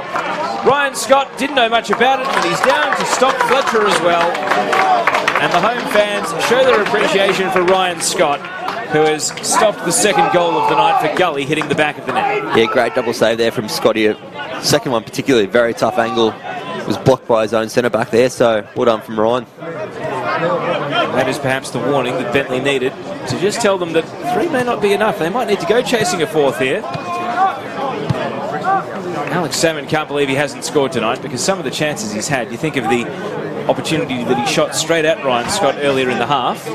Ryan Scott didn't know much about it, but he's down to stop Fletcher as well. And the home fans show their appreciation for Ryan Scott, who has stopped the second goal of the night for Gully, hitting the back of the net. Yeah, great double save there from Scotty. Second one particularly, very tough angle. Was blocked by his own centre-back there, so well done from Ryan. That is perhaps the warning that Bentleigh needed, to just tell them that 3 may not be enough. They might need to go chasing a fourth here. Alex Salmon can't believe he hasn't scored tonight, because some of the chances he's had, you think of the opportunity that he shot straight at Ryan Scott earlier in the half.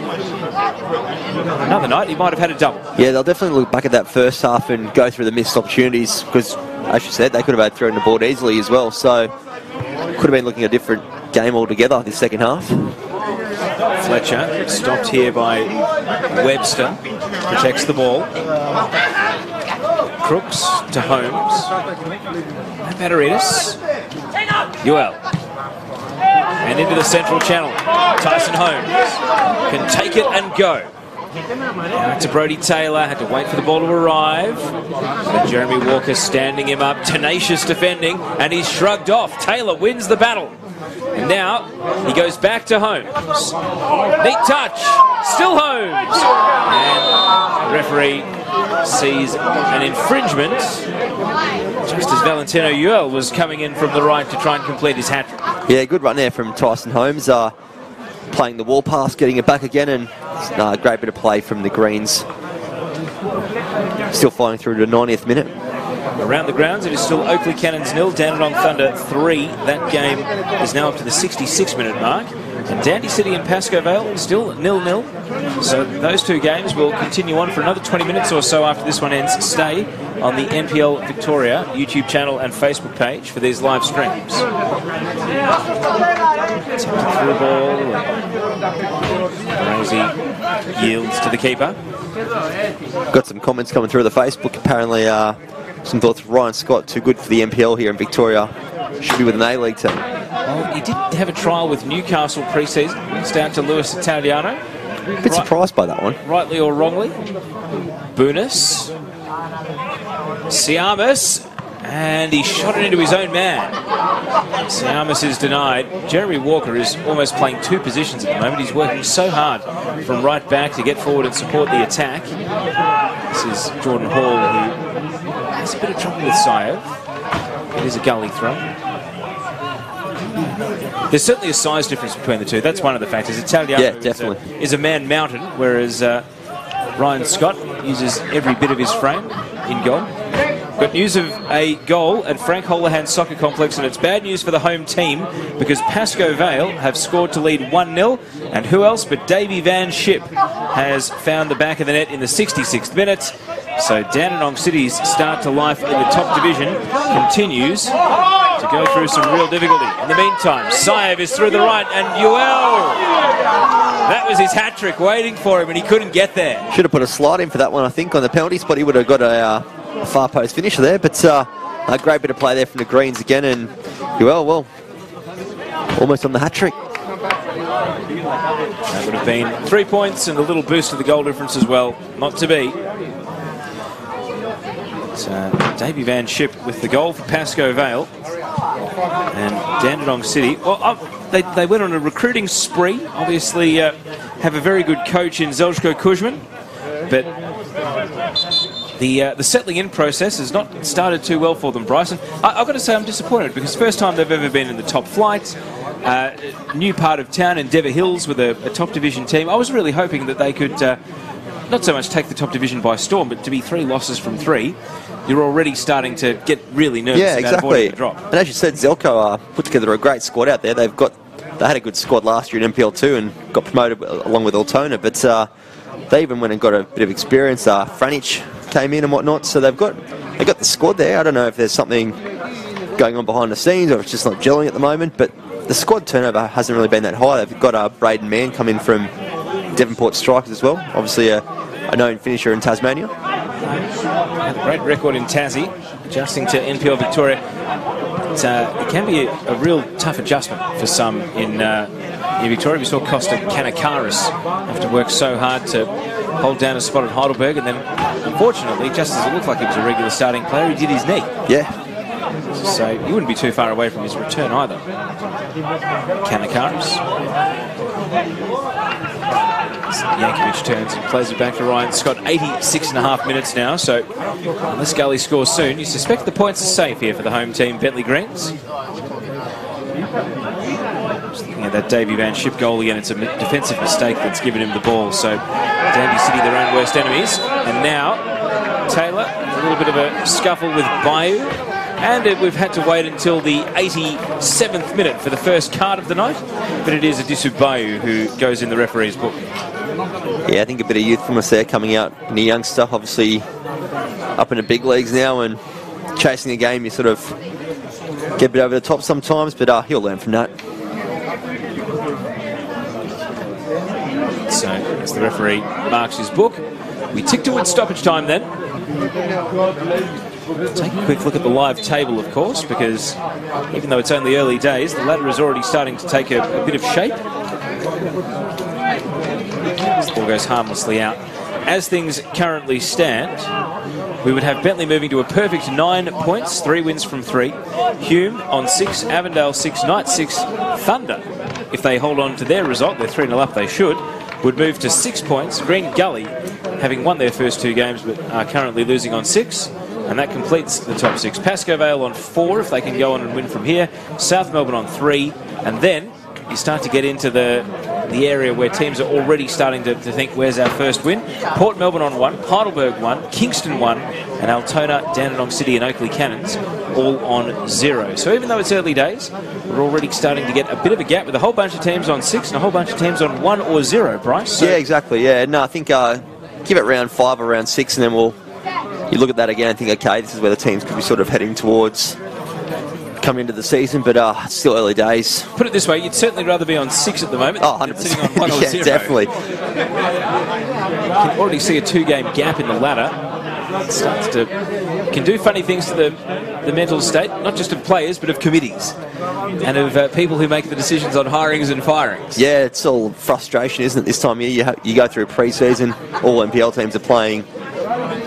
Another night, he might have had a double. Yeah, they'll definitely look back at that first half and go through the missed opportunities, because, as you said, they could have had thrown the board easily as well, so could have been looking at a different game altogether this second half. Fletcher stopped here by Webster, protects the ball. Crooks to Holmes. Pataritis. Uel. And into the central channel. Tyson Holmes can take it and go. Now to Brodie Taylor, had to wait for the ball to arrive. But Jeremy Walker standing him up, tenacious defending, and he's shrugged off. Taylor wins the battle. And now he goes back to Holmes. Neat touch. Still Holmes. And the referee sees an infringement just as Valentino Uel was coming in from the right to try and complete his hat-trick. Yeah, good run there from Tyson Holmes. Playing the wall pass, getting it back again, and a great bit of play from the Greens. Still fighting through to the 90th minute. Around the grounds, it is still Oakley Cannons 0, Dandenong Thunder 3. That game is now up to the 66-minute mark. And Dandy City and Pascoe Vale still 0-0. So those two games will continue on for another 20 minutes or so after this one ends. Stay on the NPL Victoria YouTube channel and Facebook page for these live streams. Through ball. Rosie yields to the keeper. Got some comments coming through the Facebook. Apparently, some thoughts. Ryan Scott, too good for the NPL here in Victoria. Should be with an A-League team. Well, he did have a trial with Newcastle pre-season. It's down to Luis Italiano. A bit surprised by that one. Rightly or wrongly. Bunis. Siamis. And he shot it into his own man. Siamis is denied. Jeremy Walker is almost playing two positions at the moment. He's working so hard from right back to get forward and support the attack. This is Jordan Hall, who has a bit of trouble with Saev. It is a Gully throw. There's certainly a size difference between the two. That's one of the factors. Italiano is a man mountain, whereas Ryan Scott uses every bit of his frame in goal. Got news of a goal at Frank Holohan Soccer Complex, and it's bad news for the home team because Pascoe Vale have scored to lead 1-0, and who else but Davey Van Schip has found the back of the net in the 66th minute. So Dandenong City's start to life in the top division continues to go through some real difficulty. In the meantime, Saev is through the right, and Uel, that was his hat-trick waiting for him, and he couldn't get there. Should have put a slide in for that one, I think, on the penalty spot. He would have got a far post finisher there, but a great bit of play there from the Greens again, and Uel, well, almost on the hat-trick. That would have been 3 points and a little boost to the goal difference as well. Not to be. Davey Van Schip with the goal for Pascoe Vale. And Dandenong City, well, they went on a recruiting spree. Obviously have a very good coach in Zeljko Kuzman, but the settling in process has not started too well for them, Bryson. I've got to say I'm disappointed because first time they've ever been in the top flight. New part of town, Endeavour Hills, with a top division team. I was really hoping that they could not so much take the top division by storm, but to be 3 losses from 3, you're already starting to get really nervous about avoiding the drop. And as you said, Zelko put together a great squad out there. They had a good squad last year in NPL 2 and got promoted along with Altona, but they even went and got a bit of experience. Franic came in and whatnot, so they've got the squad there. I don't know if there's something going on behind the scenes or it's just not gelling at the moment, but the squad turnover hasn't really been that high. They've got Braden Mann come in from Devonport Strikers as well, obviously a known finisher in Tasmania. A great record in Tassie, adjusting to NPL Victoria. It can be a real tough adjustment for some in Victoria. We saw Costa Kanakaris have to work so hard to hold down a spot at Heidelberg, and then unfortunately, just as it looked like he was a regular starting player, he did his knee. Yeah. So he wouldn't be too far away from his return either. Kanakaris. Yankovic turns and plays it back to Ryan Scott. 86.5 minutes now, so unless Gully scores soon, you suspect the points are safe here for the home team, Bentleigh Greens. Just looking at that Davey Van Schip goal again, it's a defensive mistake that's given him the ball, so Dandy City their own worst enemies. And now, Taylor, a little bit of a scuffle with Bayou. And we've had to wait until the 87th minute for the first card of the night. But it is Adisu Bayou who goes in the referee's book. Yeah, I think a bit of youthfulness there coming out in the youngster. Obviously up in the big leagues now and chasing a game, you sort of get a bit over the top sometimes, but he'll learn from that. So as the referee marks his book, we tick towards stoppage time then. Take a quick look at the live table, of course, because even though it's only early days, the ladder is already starting to take a bit of shape. This ball goes harmlessly out as things currently stand, we would have Bentleigh moving to a perfect 9 points, 3 wins from 3. Hume on 6, Avondale 6, Knight 6, Thunder, if they hold on to their result, they're 3-0 up, they should, would move to 6 points. Green Gully, having won their first 2 games but are currently losing on 6, and that completes the top 6. Pascoe Vale on 4 if they can go on and win from here. South Melbourne on 3, and then you start to get into the area where teams are already starting to think, where's our first win? Port Melbourne on 1, Heidelberg 1, Kingston 1, and Altona, Dandenong City and Oakley Cannons all on 0. So even though it's early days, we're already starting to get a bit of a gap with a whole bunch of teams on 6 and a whole bunch of teams on 1 or 0, Bryce. So yeah, exactly, yeah. No, I think give it round 5 or round 6 and then you look at that again and think, okay, this is where the teams could be sort of heading towards coming into the season, but it's still early days. Put it this way, you'd certainly rather be on 6 at the moment than sitting on 1 or 0. Yeah, definitely. You can already see a 2-game gap in the ladder. It starts to can do funny things to the mental state, not just of players, but of committees and of people who make the decisions on hirings and firings. Yeah, it's all frustration, isn't it, this time of year? You go through pre-season, all NPL teams are playing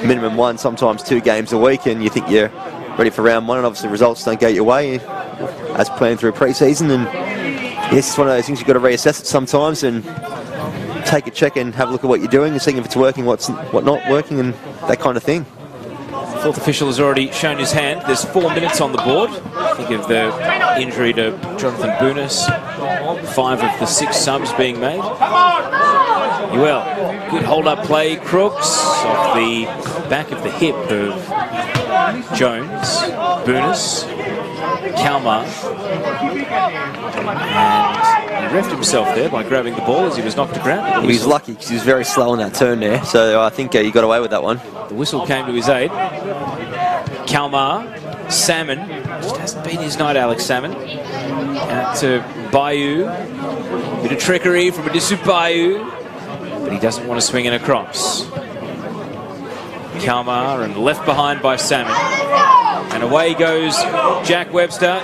minimum 1, sometimes 2 games a week, and you think you're ready for round 1, and obviously results don't go your way as planned through pre-season, and yes, it's one of those things you've got to reassess it sometimes and take a check and have a look at what you're doing and seeing if it's working, what not working, and that kind of thing. Fourth official has already shown his hand. There's 4 minutes on the board. Think of the injury to Jonathan Boonis. 5 of the 6 subs being made. Well, good hold-up play. Crooks off the back of the hip of Jones, Boonis, Kalmar, and he reffed himself there by grabbing the ball as he was knocked to ground. He was lucky because he was very slow on that turn there, so I think he got away with that one. The whistle came to his aid. Kalmar, Salmon, just hasn't been his night, Alex Salmon. Out to Bayou, bit of trickery from Adisu Bayou, but he doesn't want to swing it across. Kalmar and left behind by Salmon. And away goes Jack Webster.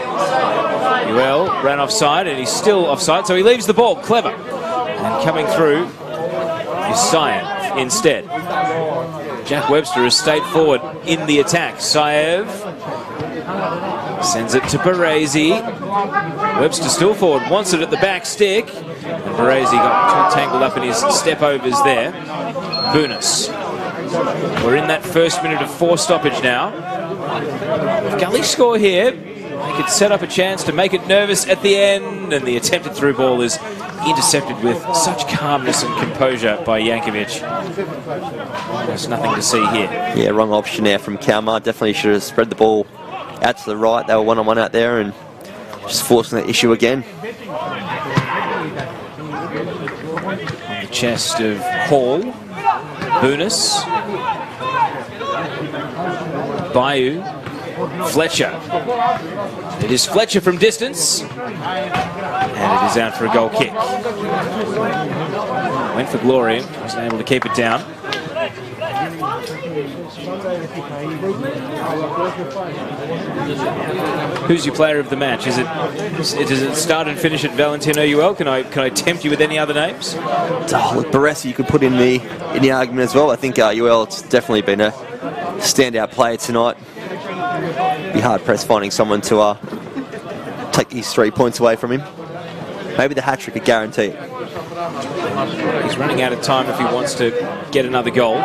Well, ran offside and he's still offside, so he leaves the ball. Clever. And coming through is Saev instead. Jack Webster has stayed forward in the attack. Saev sends it to Baresi. Webster still forward, wants it at the back stick. And Baresi got too tangled up in his step-overs there. Boonis. We're in that first minute of 4 stoppage now. If Gully score here, they could set up a chance to make it nervous at the end, and the attempted through ball is intercepted with such calmness and composure by Yankovic. There's nothing to see here. Yeah, wrong option there from Kalmar. Definitely should have spread the ball out to the right. They were one-on-one out there and just forcing that issue again. On the chest of Hall, Boonis, Bayou, Fletcher. It is Fletcher from distance, and it is out for a goal kick. Went for glory, wasn't able to keep it down. Who's your player of the match? Does it start and finish at Valentino UL? Can I tempt you with any other names? Oh, look, Baresi you could put in the argument as well. I think UL it's definitely been a standout player tonight. Be hard pressed finding someone to take these 3 points away from him. Maybe the hat-trick could guarantee it. He's running out of time if he wants to get another goal.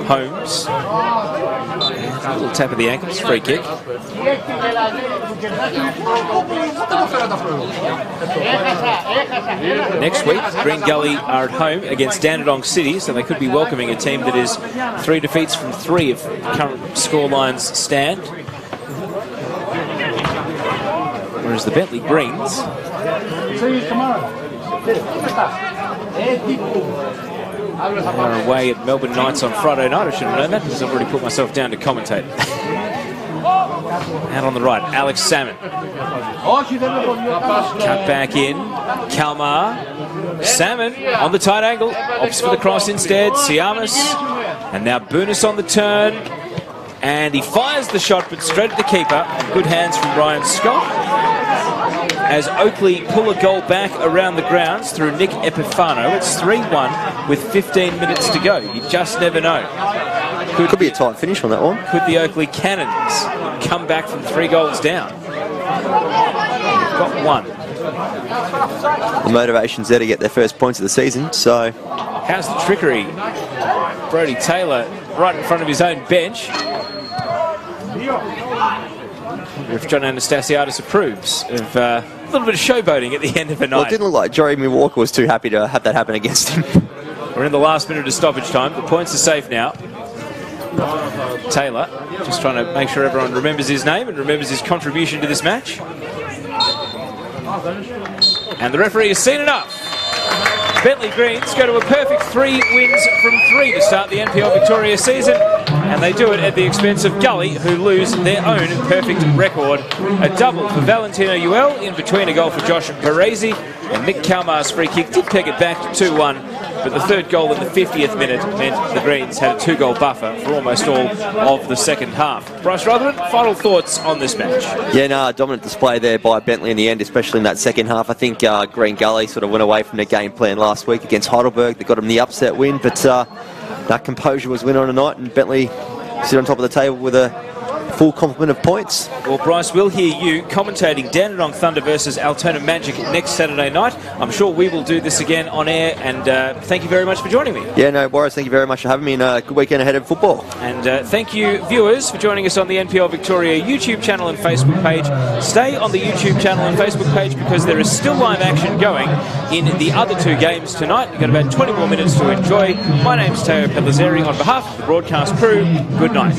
Holmes. A little tap of the ankles, free kick. Next week, Green Gully are at home against Dandenong City, so they could be welcoming a team that is 3 defeats from 3 if current score lines stand. Whereas the Bentleigh Greens are away at Melbourne Knights on Friday night. I should have known that because I've already put myself down to commentate. Out on the right, Alex Salmon. Cut back in. Kalmar. Salmon on the tight angle. Opts for the cross instead. Siamis. And now Boonis on the turn. And he fires the shot, but straight at the keeper. Good hands from Ryan Scott. as Oakley pull a goal back around the grounds through Nick Epifano. It's 3-1 with 15 minutes to go. You just never know. Could be a tight finish on that one. Could the Oakley Cannons come back from 3 goals down? Got 1. The motivation's there to get their first points of the season, so... How's the trickery? Brodie Taylor right in front of his own bench. If John Anastasiadis approves of a little bit of showboating at the end of a night. Well, it didn't look like Jeremy Walker was too happy to have that happen against him. We're in the last minute of stoppage time. The points are safe now. Taylor just trying to make sure everyone remembers his name and remembers his contribution to this match. And the referee has seen enough. Bentleigh Greens go to a perfect 3 wins from 3 to start the NPL Victoria season, and they do it at the expense of Gully, who lose their own perfect record. A double for Valentino Uel, in between a goal for Josh Baresi, and Nick Kalmar's free kick did peg it back to 2-1, but the 3rd goal in the 50th minute meant the Greens had a 2-goal buffer for almost all of the second half. Bryce Rutherford, final thoughts on this match? Yeah, no, dominant display there by Bentleigh in the end, especially in that second half. I think Green Gully sort of went away from their game plan last week against Heidelberg. They got them the upset win, but that composure was win on tonight, and Bentleigh sit on top of the table with a full complement of points. Well, Bryce, we'll hear you commentating Dandenong Thunder versus Altona Magic next Saturday night. I'm sure we will do this again on air, and thank you very much for joining me. Yeah, no worries. Thank you very much for having me, and a good weekend ahead of football. And thank you, viewers, for joining us on the NPL Victoria YouTube channel and Facebook page. Stay on the YouTube channel and Facebook page because there is still live action going in the other 2 games tonight. You've got about 20 more minutes to enjoy. My name's Teo Pellizzeri. On behalf of the broadcast crew, good night.